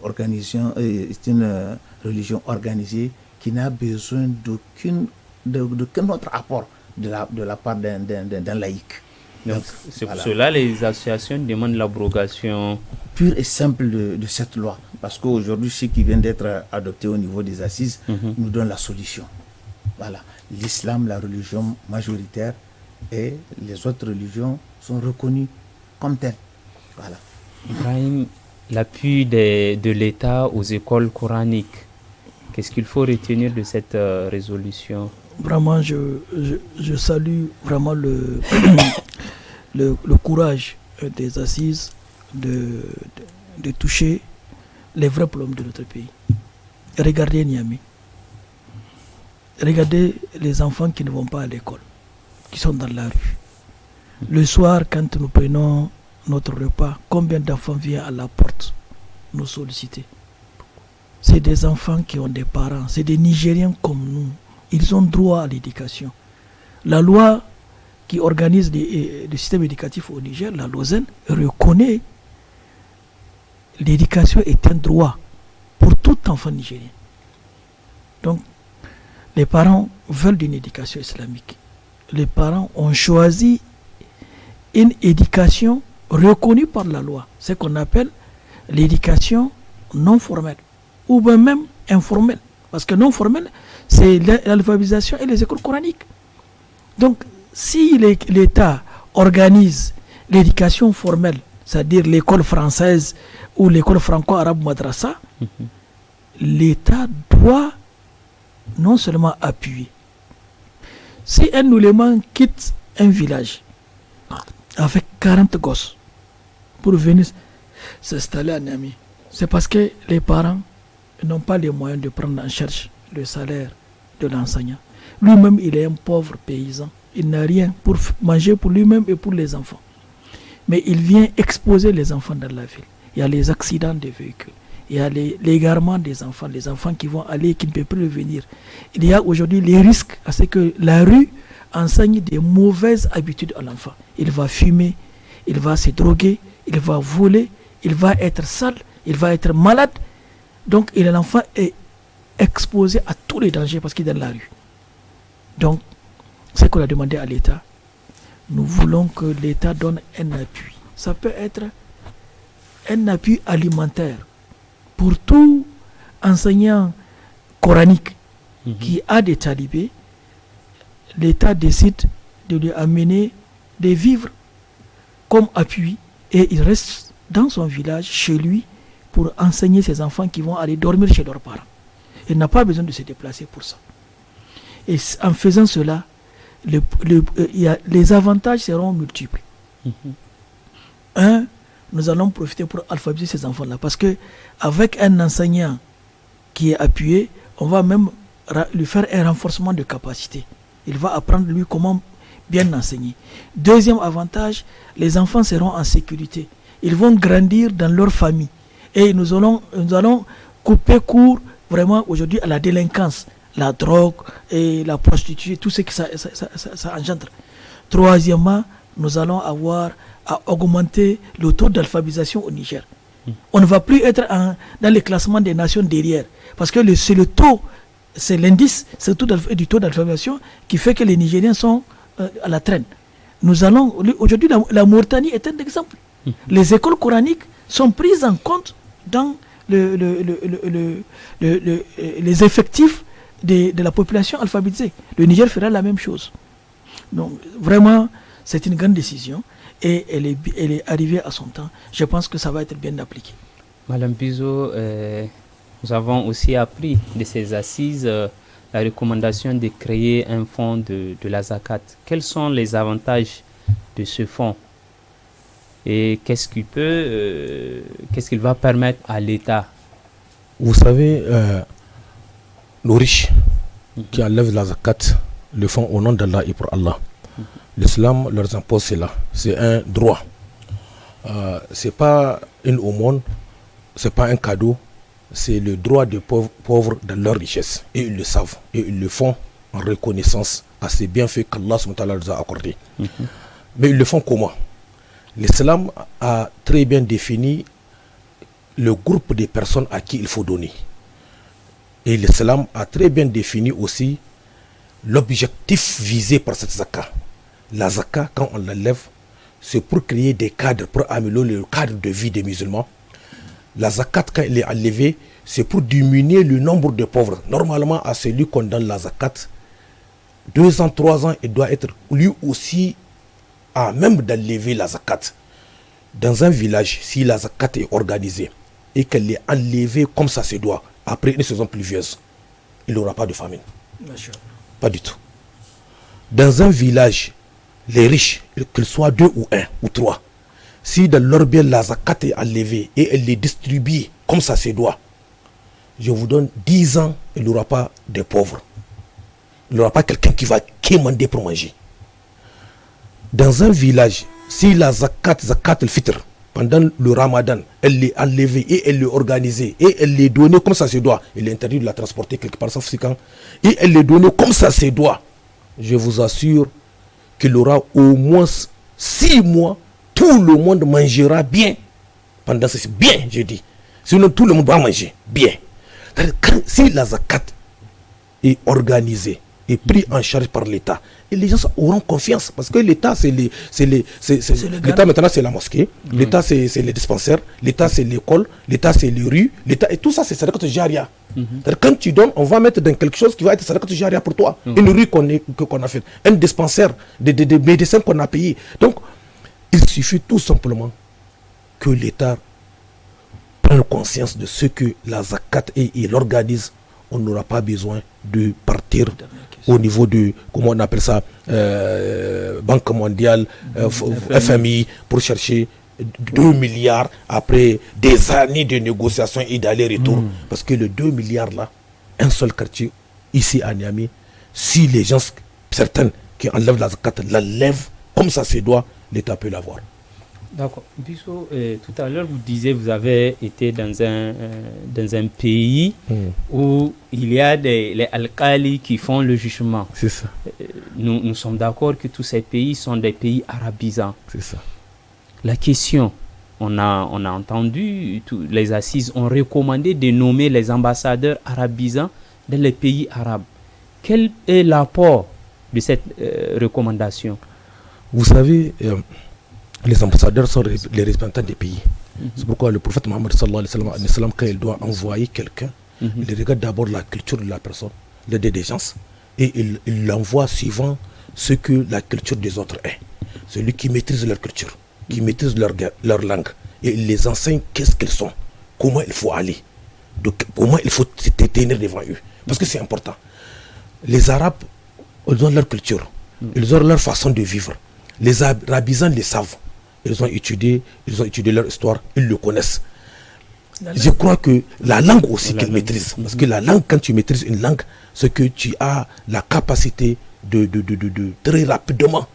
religion organisée qui n'a besoin d'aucun autre apport de la part d'un laïc. Donc, c'est pour cela que les associations demandent l'abrogation pure et simple de cette loi. Parce qu'aujourd'hui, ce qui vient d'être adopté au niveau des assises nous donne la solution. Voilà. L'islam, la religion majoritaire, et les autres religions sont reconnues comme telles. Voilà. Ibrahim, l'appui de l'État aux écoles coraniques, qu'est-ce qu'il faut retenir de cette résolution? Vraiment, je salue vraiment le courage des assises de toucher les vrais problèmes de notre pays. Regardez Niamey. Regardez les enfants qui ne vont pas à l'école, qui sont dans la rue. Le soir, quand nous prenons notre repas, combien d'enfants viennent à la porte nous solliciter? C'est des enfants qui ont des parents, c'est des Nigériens comme nous. Ils ont droit à l'éducation. La loi qui organise le système éducatif au Niger, la Lausanne, reconnaît l'éducation est un droit pour tout enfant nigérien. Donc, les parents veulent une éducation islamique. Les parents ont choisi une éducation reconnue par la loi, ce qu'on appelle l'éducation non formelle, ou bien même informelle. Parce que non formelle, c'est l'alphabétisation et les écoles coraniques. Donc, si l'État organise l'éducation formelle, c'est-à-dire l'école française ou l'école franco-arabe madrasa, l'État doit non seulement appuyer. Si un ouléma quitte un village avec 40 gosses pour venir s'installer à Niamey, c'est parce que les parents n'ont pas les moyens de prendre en charge le salaire de l'enseignant. Lui-même, il est un pauvre paysan. Il n'a rien pour manger pour lui-même et pour les enfants. Mais il vient exposer les enfants dans la ville. Il y a les accidents des véhicules. Il y a l'égarement des enfants, les enfants qui vont aller et qui ne peuvent plus revenir. Il y a aujourd'hui les risques à ce que la rue enseigne des mauvaises habitudes à l'enfant. Il va fumer, il va se droguer, il va voler, il va être sale, il va être malade. Donc l'enfant est exposé à tous les dangers parce qu'il est dans la rue. Donc, ce qu'on a demandé à l'État, nous voulons que l'État donne un appui. Ça peut être un appui alimentaire pour tout enseignant coranique qui a des talibés. L'État décide de lui amener des vivres comme appui et il reste dans son village, chez lui, pour enseigner ses enfants qui vont aller dormir chez leurs parents. Il n'a pas besoin de se déplacer pour ça. Et en faisant cela, les avantages seront multiples. Un, nous allons profiter pour alphabétiser ces enfants-là. Parce qu'avec un enseignant qui est appuyé, on va même lui faire un renforcement de capacité. Il va apprendre lui comment bien enseigner. Deuxième avantage, les enfants seront en sécurité. Ils vont grandir dans leur famille. Et nous allons couper court vraiment aujourd'hui à la délinquance, la drogue et la prostitution, tout ce que ça engendre. Troisièmement, nous allons avoir à augmenter le taux d'alphabétisation au Niger. On ne va plus être dans le classement des nations derrière, parce que c'est le taux, c'est l'indice, c'est du taux d'alphabétisation qui fait que les Nigériens sont à la traîne. Aujourd'hui, la Mauritanie est un exemple. Les écoles coraniques sont prises en compte dans les effectifs de la population alphabétisée. Le Niger fera la même chose. Donc vraiment, c'est une grande décision et elle est arrivée à son temps. Je pense que ça va être bien appliqué. Madame Bizo, nous avons aussi appris de ces assises la recommandation de créer un fonds de la zakat. Quels sont les avantages de ce fonds et qu'est-ce qu'il va permettre à l'État? Vous savez, nos riches qui enlèvent la zakat le font au nom d'Allah et pour Allah. L'islam leur impose cela. C'est un droit. C'est pas une aumône, c'est pas un cadeau. C'est le droit des pauvres dans leur richesse. Et ils le savent. Et ils le font en reconnaissance à ces bienfaits qu'Allah leur a accordés. Mais ils le font comment? L'islam a très bien défini le groupe de personnes à qui il faut donner. Et l'islam a très bien défini aussi l'objectif visé par cette zakat. La zakat, quand on l'enlève, c'est pour créer des cadres, pour améliorer le cadre de vie des musulmans. La zakat, quand elle est enlevée, c'est pour diminuer le nombre de pauvres. Normalement, à celui qu'on donne la zakat, 2 ans, 3 ans, il doit être lui aussi à même d'enlever la zakat. Dans un village, si la zakat est organisée et qu'elle est enlevée comme ça se doit, après une saison pluvieuse, il n'aura pas de famine. Pas du tout. Dans un village, les riches, qu'ils soient 2 ou 1 ou 3, si dans leur bien la zakat est enlevée et elle est distribuée comme ça se doit, je vous donne 10 ans, il n'aura pas de pauvres. Il n'aura pas quelqu'un qui va quémander pour manger. Dans un village, si la zakat al-fitr, pendant le ramadan, elle est enlevée et elle est organisée et elle est donnée comme ça se doit, il est interdit de la transporter quelque part sauf quand, et elle est donnée comme ça se doit, je vous assure qu'il aura au moins 6 mois, tout le monde mangera bien. Pendant ce bien, je dis. Sinon, tout le monde va manger bien. Si la zakat est organisée et prise en charge par l'État, et les gens auront confiance parce que l'État, l'État maintenant c'est la mosquée, l'État c'est les dispensaires, l'État c'est l'école, l'État c'est les rues, l'État et tout ça c'est sadakat jaria. Quand tu donnes, on va mettre dans quelque chose qui va être sadakat jaria pour toi. Une rue qu'on a faite, un dispensaire, des médecins qu'on a payés. Donc, il suffit tout simplement que l'État prenne conscience de ce que la zakat et il organise. On n'aura pas besoin de partir au niveau de, comment on appelle ça, Banque mondiale, FMI, pour chercher 2 milliards après des années de négociations et d'aller-retour. Parce que les 2 milliards là, un seul quartier, ici à Niamey, si les gens, certains qui enlèvent la zakat, l'enlèvent comme ça se doit, l'État peut l'avoir. D'accord. Bissot, tout à l'heure, vous disiez vous avez été dans un pays où il y a les alcalis qui font le jugement. C'est ça. Nous sommes d'accord que tous ces pays sont des pays arabisants. C'est ça. La question, on a entendu, les assises ont recommandé de nommer les ambassadeurs arabisants dans les pays arabes. Quel est l'apport de cette recommandation? Vous savez, les ambassadeurs sont les représentants des pays. C'est pourquoi le prophète Mohammed sallallahu alayhi wa sallam, quand il doit envoyer quelqu'un, il regarde d'abord la culture de la personne, des gens, et il l'envoie suivant ce que la culture des autres est. Celui qui maîtrise leur culture, qui maîtrise leur langue, et il les enseigne qu'est-ce qu'ils sont, comment il faut aller, comment il faut se tenir devant eux. Parce que c'est important. Les Arabes, ils ont leur culture, ils ont leur façon de vivre. Les arabisants les savent. Ils ont étudié leur histoire, ils le connaissent. Je crois que la langue aussi qu'ils maîtrisent. Parce que la langue, quand tu maîtrises une langue, c'est que tu as la capacité de très rapidement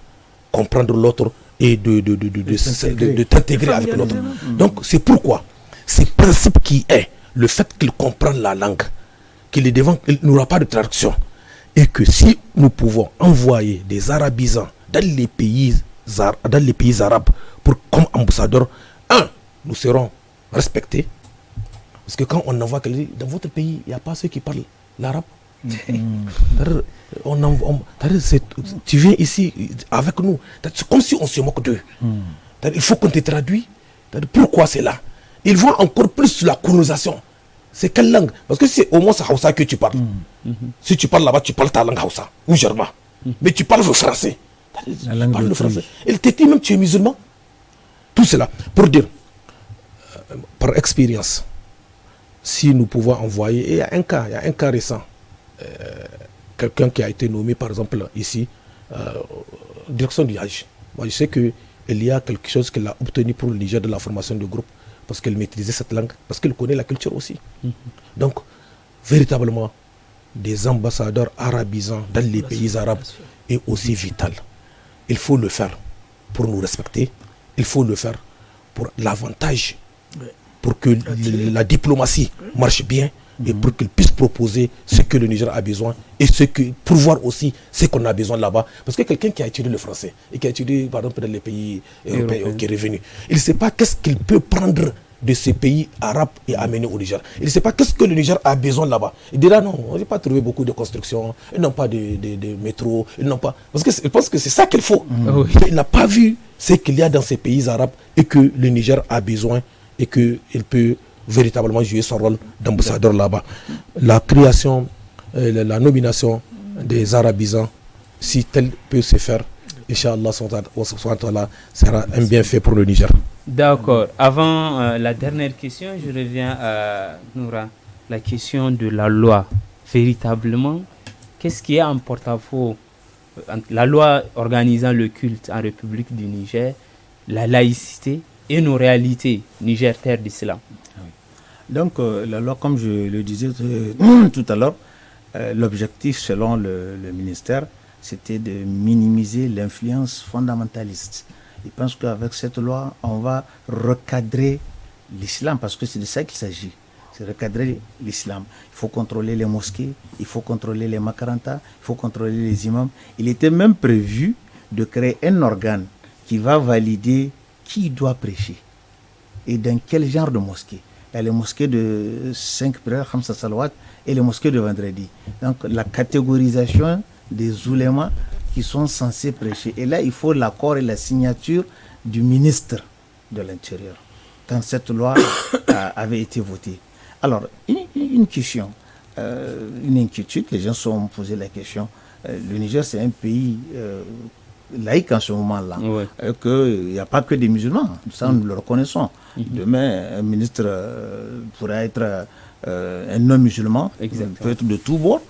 comprendre l'autre et de t'intégrer avec l'autre. Donc c'est pourquoi ce principe qui est le fait qu'il comprenne la langue, qu'il n'aura pas de traduction, et que si nous pouvons envoyer des arabisants dans les pays arabes comme ambassadeurs, nous serons respectés. Parce que quand on envoie quelqu'un, dans votre pays, il n'y a pas ceux qui parlent l'arabe. Tu viens ici avec nous, c'est comme si on se moque d'eux. Il faut qu'on te traduise. Pourquoi c'est là? Ils vont encore plus sur la colonisation. C'est quelle langue? Parce que c'est au moins c'est Hausa que tu parles. Si tu parles là-bas, tu parles ta langue Hausa ou Germain. Mais tu parles le français. Tu parles le français. Il te dit même tu es musulman. Tout cela pour dire, par expérience, si nous pouvons envoyer, et il y a un cas récent, quelqu'un qui a été nommé par exemple ici, direction du Hajj. Moi je sais qu'il y a quelque chose qu'il a obtenu pour le Niger de la formation de groupe, parce qu'il maîtrisait cette langue, parce qu'il connaît la culture aussi. Donc, véritablement, des ambassadeurs arabisants dans les pays arabes est aussi vital. Il faut le faire pour nous respecter, il faut le faire pour l'avantage, pour que la diplomatie marche bien, et pour qu'il puisse proposer ce que le Niger a besoin, et pour voir aussi ce qu'on a besoin là-bas. Parce que quelqu'un qui a étudié le français, et qui a étudié par exemple dans les pays européens, qui est revenu, il ne sait pas qu'est-ce qu'il peut prendre de ces pays arabes et amener au Niger. Il ne sait pas qu'est-ce que le Niger a besoin là-bas. Il dira non, on n'a pas trouvé beaucoup de constructions, ils n'ont pas de métro, ils n'ont pas... Parce qu'il pense que c'est ça qu'il faut. Il n'a pas vu ce qu'il y a dans ces pays arabes et que le Niger a besoin et qu'il peut véritablement jouer son rôle d'ambassadeur là-bas. La création, la nomination des arabisants si tel peut se faire, Inch'Allah, sera un bienfait pour le Niger. D'accord. Avant la dernière question, je reviens à Noura. La question de la loi. Véritablement, qu'est-ce qui est en porte-à-faux entre la loi organisant le culte en République du Niger, la laïcité et nos réalités, Niger, terre d'islam? Donc, la loi, comme je le disais tout à l'heure, l'objectif selon le ministère, c'était de minimiser l'influence fondamentaliste. Je pense qu'avec cette loi, on va recadrer l'islam, parce que c'est de ça qu'il s'agit. C'est recadrer l'islam. Il faut contrôler les mosquées, il faut contrôler les makarantas, il faut contrôler les imams. Il était même prévu de créer un organe qui va valider qui doit prêcher et dans quel genre de mosquée. Il y a les mosquées de 5 prières, Khamsa Salawat, et les mosquées de vendredi. Donc la catégorisation des oulémas qui sont censés prêcher. Et là, il faut l'accord et la signature du ministre de l'Intérieur quand cette loi avait été votée. Alors, une question, une inquiétude, les gens se sont posé la question. Le Niger, c'est un pays laïque en ce moment-là, qu'il n'y a pas que des musulmans, ça nous le reconnaissons. Demain, un ministre pourrait être un non-musulman, peut être de tout bord.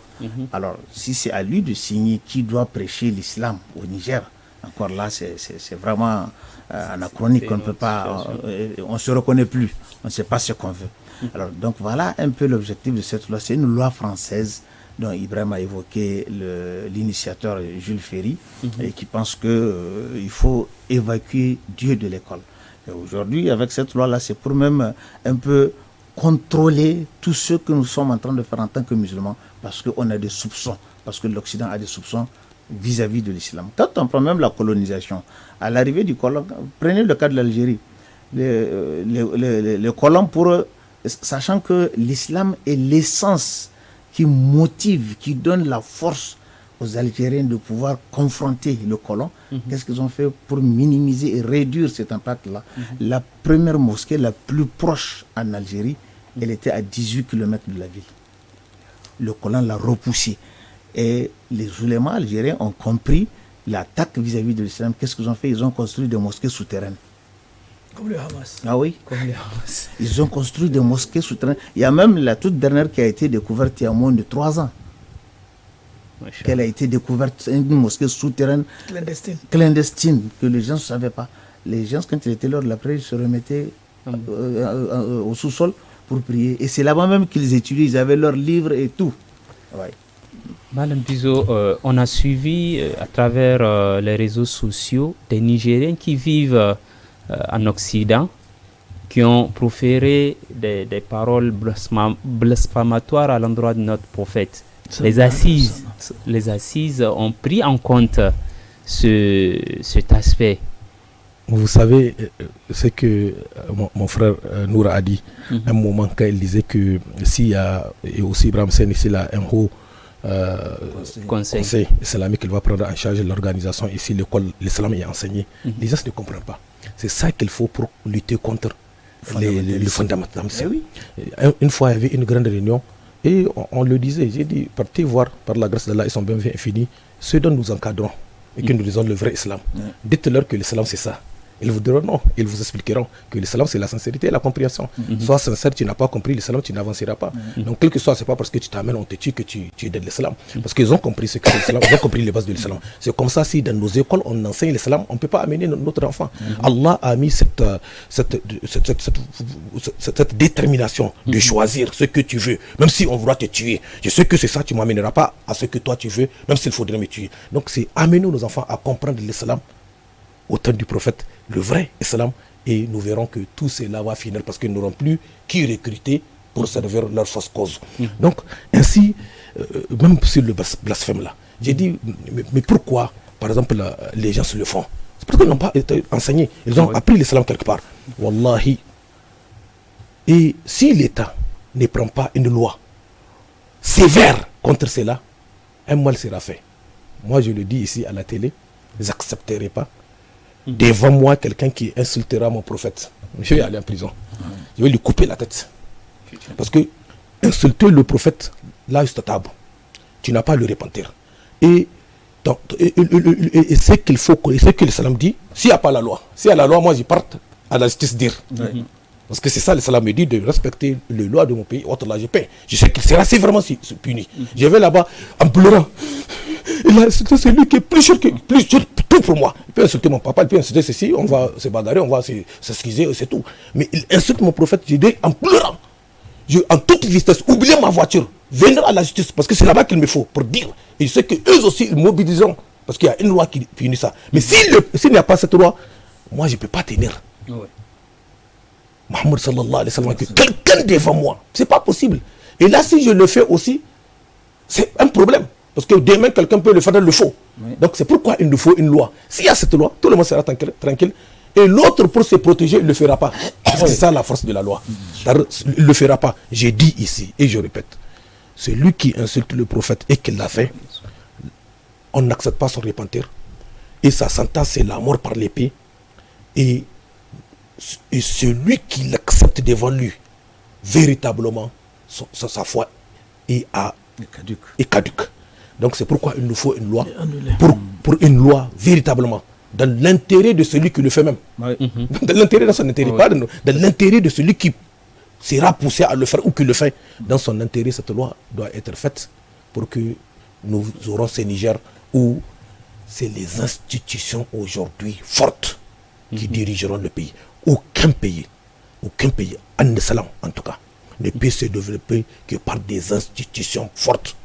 Alors, si c'est à lui de signer qui doit prêcher l'islam au Niger, encore là, c'est vraiment anachronique, on ne peut pas, on ne se reconnaît plus, on ne sait pas ce qu'on veut. Alors, donc voilà un peu l'objectif de cette loi. C'est une loi française dont Ibrahim a évoqué l'initiateur Jules Ferry, et qui pense qu'il faut évacuer Dieu de l'école. Et aujourd'hui, avec cette loi-là, c'est pour même un peu contrôler tout ce que nous sommes en train de faire en tant que musulmans, parce qu'on a des soupçons, parce que l'Occident a des soupçons vis-à-vis de l'islam. Quand on prend même la colonisation, à l'arrivée du colon, prenez le cas de l'Algérie, les colons, pour eux, sachant que l'islam est l'essence qui motive, qui donne la force aux Algériens de pouvoir confronter le colon, qu'est-ce qu'ils ont fait pour minimiser et réduire cet impact-là? La première mosquée la plus proche en Algérie, elle était à 18 km de la ville. Le colon l'a repoussée. Et les oulémas algériens ont compris l'attaque vis-à-vis de l'islam. Qu'est-ce qu'ils ont fait? Ils ont construit des mosquées souterraines. Comme le Hamas. Ah oui? Comme le Hamas. Ils ont construit des mosquées souterraines. Il y a même la toute dernière qui a été découverte il y a moins de 3 ans. Qu'elle a été découverte, une mosquée souterraine clandestine, que les gens ne savaient pas. Les gens, quand il était l'heure de la prière, ils se remettaient au sous-sol pour prier. Et c'est là-bas même qu'ils étudiaient, ils avaient leurs livres et tout. Ouais. Madame Bizo, on a suivi à travers les réseaux sociaux des Nigériens qui vivent en Occident, qui ont proféré des paroles blasphématoires à l'endroit de notre prophète. Les assises ont pris en compte cet aspect. Vous savez ce que mon frère Noura a dit un moment quand il disait que s'il y a, et aussi Ibrahim Sen ici là, un haut conseil islamique, il va prendre en charge l'organisation ici, l'école, l'islam est enseigné. Les gens ne comprennent pas. C'est ça qu'il faut pour lutter contre le fondamentalisme. Une fois, il y avait une grande réunion et on le disait, j'ai dit, partez voir, par la grâce d'Allah, ils sont bienvenus infinis, ceux dont nous encadrons et que nous disons le vrai islam. Dites-leur que l'islam c'est ça. Ils vous diront non, ils vous expliqueront que l'islam c'est la sincérité et la compréhension. Sois sincère, tu n'as pas compris l'islam, tu n'avanceras pas. Donc quel que soit, c'est pas parce que tu t'amènes, on te tue que tu es de l'islam. Parce qu'ils ont compris ce que c'est l'islam, ils ont compris les bases de l'islam. C'est comme ça, si dans nos écoles on enseigne l'islam, on ne peut pas amener notre enfant. Allah a mis cette détermination de choisir ce que tu veux, même si on voudra te tuer. Je sais que c'est ça, tu ne m'amèneras pas à ce que toi tu veux, même s'il faudrait me tuer. Donc c'est amener nos enfants à comprendre l'islam au temps du prophète, le vrai islam, et nous verrons que tout cela va finir parce qu'ils n'auront plus qui recruter pour servir leur fausse cause. Donc, ainsi, même sur le blasphème là, j'ai dit, mais pourquoi, par exemple, les gens se le font? C'est parce qu'ils n'ont pas été enseignés, ils ont appris l'islam quelque part. Wallahi. Et si l'État ne prend pas une loi sévère contre cela, un mal sera fait. Moi, je le dis ici à la télé, je n'accepterai pas devant moi quelqu'un qui insultera mon prophète. Je vais aller en prison. Je vais lui couper la tête. Parce que insulter le prophète, là, c'est table. Tu n'as pas à le repentir. Et Donc, et ce qu'il faut, ce que l'islam dit, s'il n'y a pas la loi, s'il y a la loi, moi je parte à la justice dire. Parce que c'est ça, l'islam me dit de respecter les lois de mon pays. Autre là, je paie. Je sais qu'il sera sévèrement puni. Je vais là-bas en pleurant. Et là, c'est lui qui est plus sûr tout pour moi. Il peut insulter mon papa, il peut insulter ceci, on va se bagarrer, on va s'excuser, c'est tout. Mais il insulte mon prophète, je dis en pleurant. En toute vitesse, oubliez ma voiture, venir à la justice, parce que c'est là-bas qu'il me faut, pour dire. Et je sais qu'eux aussi, ils mobiliseront, parce qu'il y a une loi qui punit ça. Mais s'il n'y a pas cette loi, moi, je ne peux pas tenir. Ouais. Mohammed sallallahu alayhi wa sallam, que quelqu'un devant moi, c'est pas possible. Et là, si je le fais aussi, c'est un problème. Parce que demain, quelqu'un peut le faire dans le faux. Oui. Donc, c'est pourquoi il nous faut une loi. S'il y a cette loi, tout le monde sera tranquille. Et l'autre, pour se protéger, il ne le fera pas. Parce que c'est ça la force de la loi. Il ne le fera pas. J'ai dit ici, et je répète, celui qui insulte le prophète et qui l'a fait, on n'accepte pas son repentir. Et sa sentence, c'est la mort par l'épée. Et celui qui l'accepte devant lui, véritablement, sa foi est caduque. Donc c'est pourquoi il nous faut une loi, pour une loi véritablement, dans l'intérêt de celui qui le fait même. Oui. Dans l'intérêt de son intérêt, pas dans l'intérêt de celui qui sera poussé à le faire ou qui le fait. Dans son intérêt, cette loi doit être faite pour que nous aurons ce Niger où c'est les institutions aujourd'hui fortes qui dirigeront le pays. Aucun pays, en islam en tout cas, ne peut se développer que par des institutions fortes.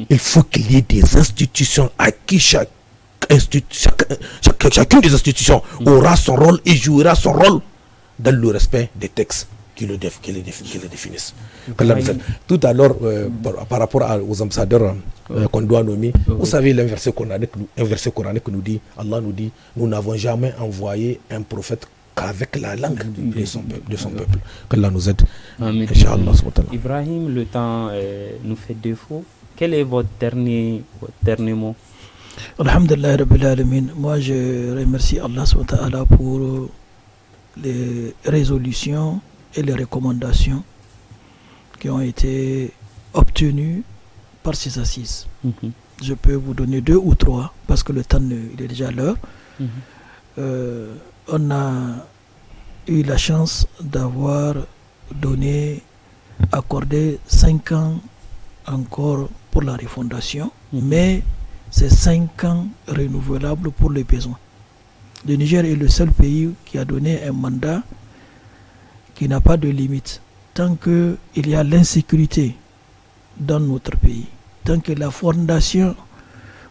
Il faut qu'il y ait des institutions à qui chacune des institutions aura son rôle et jouera son rôle dans le respect des textes qui le définissent. Tout à l'heure, par rapport aux ambassadeurs qu'on doit nommer, vous savez, un verset coranique nous dit, Allah nous dit, nous n'avons jamais envoyé un prophète qu'avec la langue de son peuple. Qu'Allah nous aide. Inch'Allah. Ibrahim, le temps nous fait défaut. Quel est votre dernier mot? Alhamdulillah Rabbil Alamin. Moi, je remercie Allah SWT pour les résolutions et les recommandations qui ont été obtenues par ces assises. Je peux vous donner 2 ou 3 parce que le temps il est déjà à l'heure. On a eu la chance d'avoir accordé 5 ans encore pour la refondation, mais c'est 5 ans renouvelables pour les besoins. Le Niger est le seul pays qui a donné un mandat qui n'a pas de limite. Tant qu'il y a l'insécurité dans notre pays, tant que la fondation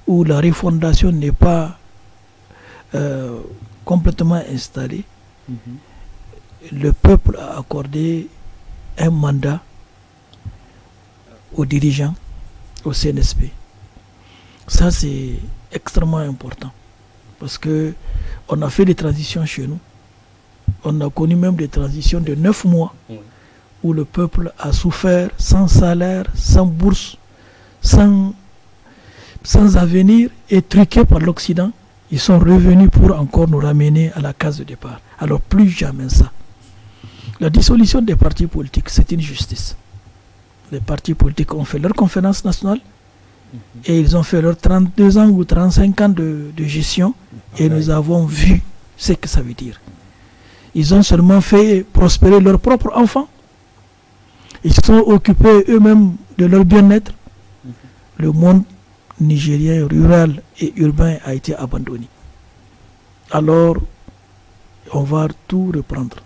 ou la refondation n'est pas complètement installée, le peuple a accordé un mandat aux dirigeants, au CNSP. Ça, c'est extrêmement important parce que on a fait des transitions chez nous. On a connu même des transitions de 9 mois où le peuple a souffert sans salaire, sans bourse, sans avenir et truqué par l'Occident. Ils sont revenus pour encore nous ramener à la case de départ. Alors plus jamais ça. La dissolution des partis politiques, c'est une justice. Les partis politiques ont fait leur conférence nationale et ils ont fait leurs 32 ans ou 35 ans de gestion et nous avons vu ce que ça veut dire. Ils ont seulement fait prospérer leurs propres enfants. Ils sont occupés eux-mêmes de leur bien-être. Le monde nigérien rural et urbain a été abandonné. Alors, on va tout reprendre.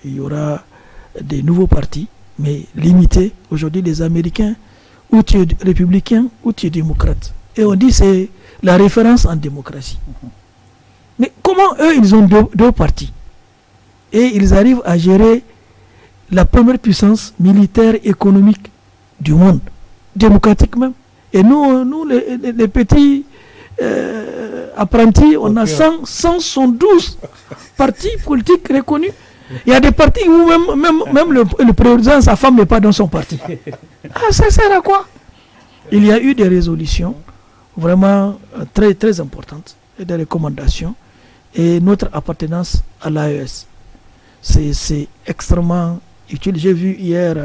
Il y aura des nouveaux partis, mais limités. Aujourd'hui, les Américains, ou tu es républicain, ou tu es démocrate. Et on dit c'est la référence en démocratie. Mais comment eux, ils ont deux partis? Et ils arrivent à gérer la première puissance militaire économique du monde, démocratique même. Et nous les petits apprentis, on a 112 partis politiques reconnus. Il y a des partis où même le président, sa femme n'est pas dans son parti. Ah, ça sert à quoi? Il y a eu des résolutions vraiment très, très importantes et des recommandations. Et notre appartenance à l'AES, c'est extrêmement utile. J'ai vu hier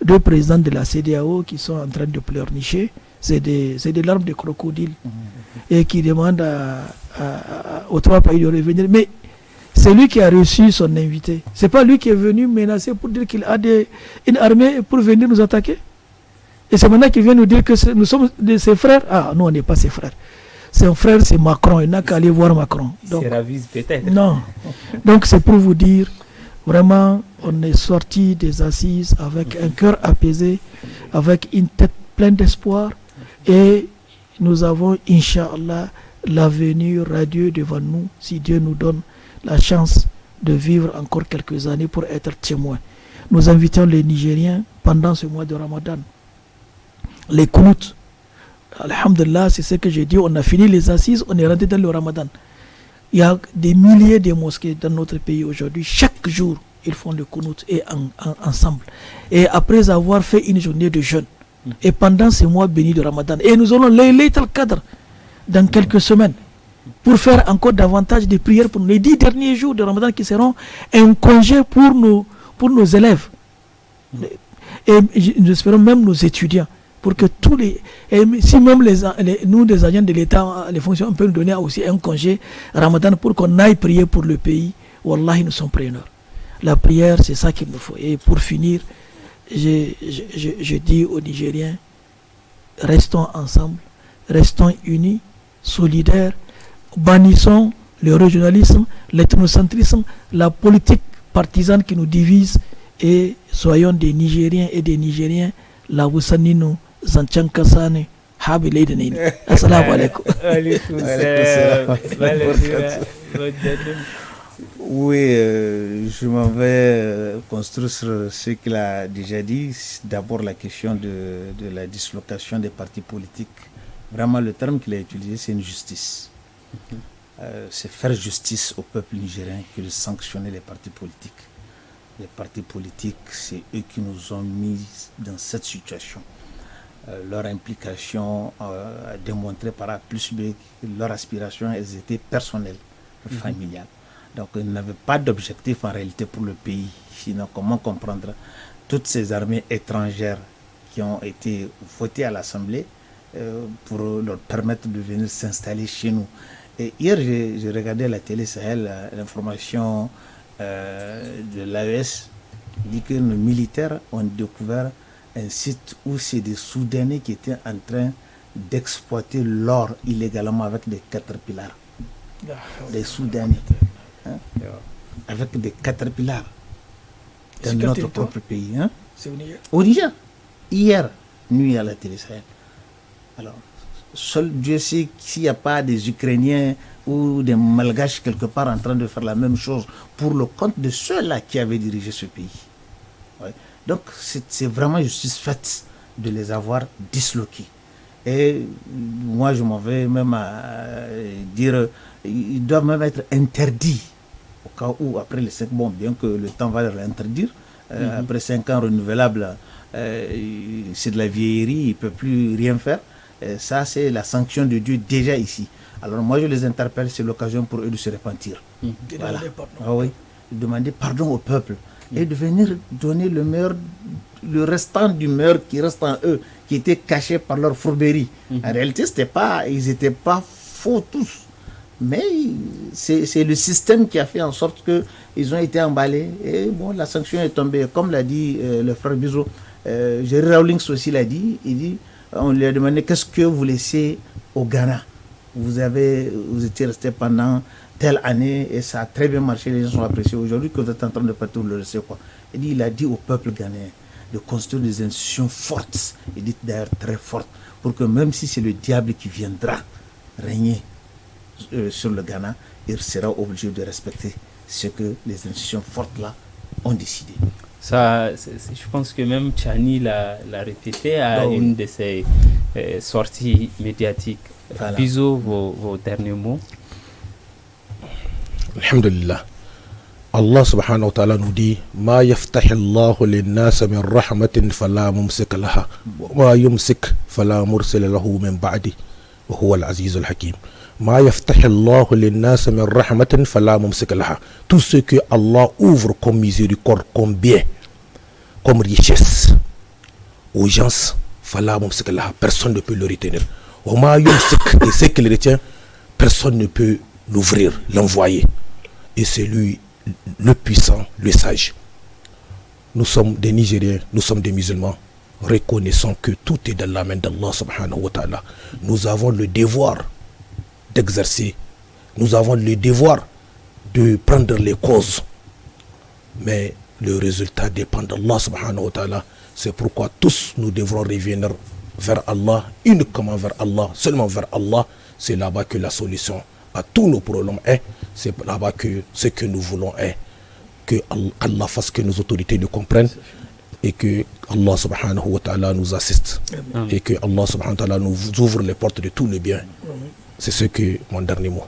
2 présidents de la CEDEAO qui sont en train de pleurnicher. c'est des larmes de crocodile et qui demandent aux 3 pays de revenir. Mais c'est lui qui a reçu son invité. C'est pas lui qui est venu menacer pour dire qu'il a une armée pour venir nous attaquer. Et c'est maintenant qu'il vient nous dire que nous sommes ses frères. Ah, nous, on n'est pas ses frères. Son frère, c'est Macron. Il n'a qu'à aller voir Macron. C'est ravise peut-être. Non. Donc, c'est pour vous dire, vraiment, on est sorti des assises avec un cœur apaisé, avec une tête pleine d'espoir. Et nous avons, Inch'Allah, l'avenir radieux devant nous, si Dieu nous donne la chance de vivre encore quelques années pour être témoins. Nous invitons les Nigériens pendant ce mois de Ramadan. Les Kunut, alhamdulillah, c'est ce que j'ai dit, on a fini les assises, on est rentré dans le Ramadan. Il y a des milliers de mosquées dans notre pays aujourd'hui. Chaque jour, ils font le Kunut et ensemble. Et après avoir fait une journée de jeûne, et pendant ces mois bénis de Ramadan, et nous allons Laylatul Qadr dans quelques semaines, pour faire encore davantage de prières pour les 10 derniers jours de Ramadan qui seront un congé pour nos élèves. Et nous espérons même nos étudiants. Pour que tous les... si même nous, les agents de l'État, les fonctions, on peut nous donner aussi un congé Ramadan pour qu'on aille prier pour le pays. Wallahi, nous sommes preneurs. La prière, c'est ça qu'il nous faut. Et pour finir, je dis aux Nigériens, restons ensemble, restons unis, solidaires, bannissons le régionalisme, l'ethnocentrisme, la politique partisane qui nous divise et soyons des Nigériens et des Nigériens, la Wusanino, Zanchankasane, Habileideni. Assalamu alaikum. Oui, je m'en vais construire sur ce qu'il a déjà dit. D'abord, la question de la dislocation des partis politiques. Vraiment, le terme qu'il a utilisé, c'est une justice. C'est faire justice au peuple nigérien que de sanctionner les partis politiques. Les partis politiques, c'est eux qui nous ont mis dans cette situation. Leur implication a démontré par A plus B que leurs aspirations, elles étaient personnelles, familiales. Donc, ils n'avaient pas d'objectif en réalité pour le pays. Sinon, comment comprendre toutes ces armées étrangères qui ont été votées à l'Assemblée pour leur permettre de venir s'installer chez nous. Et hier, j'ai regardé à la télé Sahel l'information de l'AES dit que nos militaires ont découvert un site où c'est des Soudanais qui étaient en train d'exploiter l'or illégalement avec des caterpillars. Des Soudanais. Avec des caterpillars. Dans notre propre pays. C'est au Niger. Au Niger. Hier, nuit à la télé Sahel. Alors, seul Dieu sait s'il n'y a pas des Ukrainiens ou des Malgaches quelque part en train de faire la même chose pour le compte de ceux-là qui avaient dirigé ce pays. Ouais. Donc, c'est vraiment justice faite de les avoir disloqués. Et moi, je m'en vais même à dire ils doivent même être interdits au cas où, après les 5 ans, bien que le temps va l'interdire, après 5 ans renouvelables, c'est de la vieillerie, ils ne peuvent plus rien faire. Ça, c'est la sanction de Dieu déjà ici. Alors moi, je les interpelle, c'est l'occasion pour eux de se repentir. Voilà. Ah oui, demander pardon au peuple et de venir donner le meilleur, le restant du meilleur qui reste en eux, qui était caché par leur fourberie. En réalité, ils n'étaient pas faux tous. Mais c'est le système qui a fait en sorte qu'ils ont été emballés. Et bon, la sanction est tombée. Comme l'a dit le frère Bizot, Jerry Rawlings aussi l'a dit, il dit, on lui a demandé qu'est-ce que vous laissez au Ghana. Vous étiez resté pendant telle année et ça a très bien marché, les gens sont appréciés. Aujourd'hui que vous êtes en train de partir, vous le laissez quoi. Il a dit au peuple ghanéen de construire des institutions fortes, il dit d'ailleurs très fortes, pour que même si c'est le diable qui viendra régner sur le Ghana, il sera obligé de respecter ce que les institutions fortes là ont décidé. Ça, je pense que même Tchani l'a répété à une de ses sorties médiatiques. Voilà. Bisous, vos derniers mots. Alhamdulillah. Allah subhanahu wa ta'ala nous dit Ma yaftahillahu linnasa min rahmatin fala mumsik laha wa ma yumsik fala mursila lahu min ba'di wa huwa al-aziz al-hakim. Ma yaftahillahu linnasa min rahmatin fala mumsik laha. Tout ce que Allah ouvre comme miséricorde, comme bien, comme richesse aux gens, Personne ne peut le retenir. Et ce qu'il retient, personne ne peut l'ouvrir, l'envoyer. Et c'est lui le puissant, le sage. Nous sommes des Nigériens, nous sommes des musulmans. Reconnaissons que tout est dans la main d'Allah subhanahu wa ta'ala. Nous avons le devoir d'exercer, nous avons le devoir de prendre les causes. Mais le résultat dépend d'Allah subhanahu wa ta'ala. C'est pourquoi tous nous devrons revenir vers Allah, uniquement vers Allah, seulement vers Allah. C'est là-bas que la solution à tous nos problèmes est. C'est là-bas que ce que nous voulons est. Que Allah fasse que nos autorités nous comprennent et que Allah subhanahu wa ta'ala nous assiste. Amen. Et que Allah subhanahu wa ta'ala nous ouvre les portes de tous les biens. C'est ce que mon dernier mot.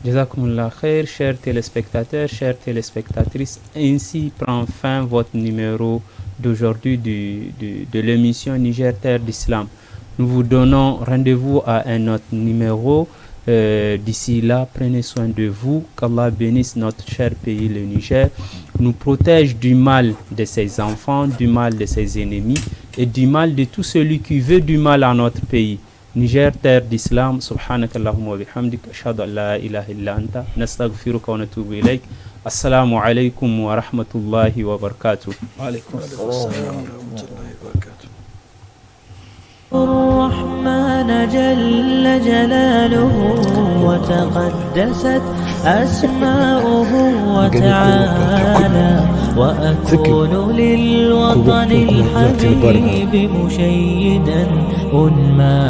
Jazakumullah khair, chers téléspectateurs, chères téléspectatrices. Ainsi prend fin votre numéro d'aujourd'hui de l'émission Niger Terre d'Islam. Nous vous donnons rendez-vous à un autre numéro. D'ici là, prenez soin de vous. Qu'Allah bénisse notre cher pays, le Niger, nous protège du mal de ses enfants, du mal de ses ennemis et du mal de tout celui qui veut du mal à notre pays. Niger, terre d'islam. Subhanakallahumma wa bihamdik, ashhadu an la ilaha illa anta, nastaghfiruka wa natubu ilayk. Assalamu alaikum wa rahmatullahi wa barakatuh. Wa alaikum assalam wa rahmatullahi wa barakatuh. الرحمن جل جلاله وتقدست أسماؤه وتعالى وأكون للوطن الحبيب مشيدا أنمى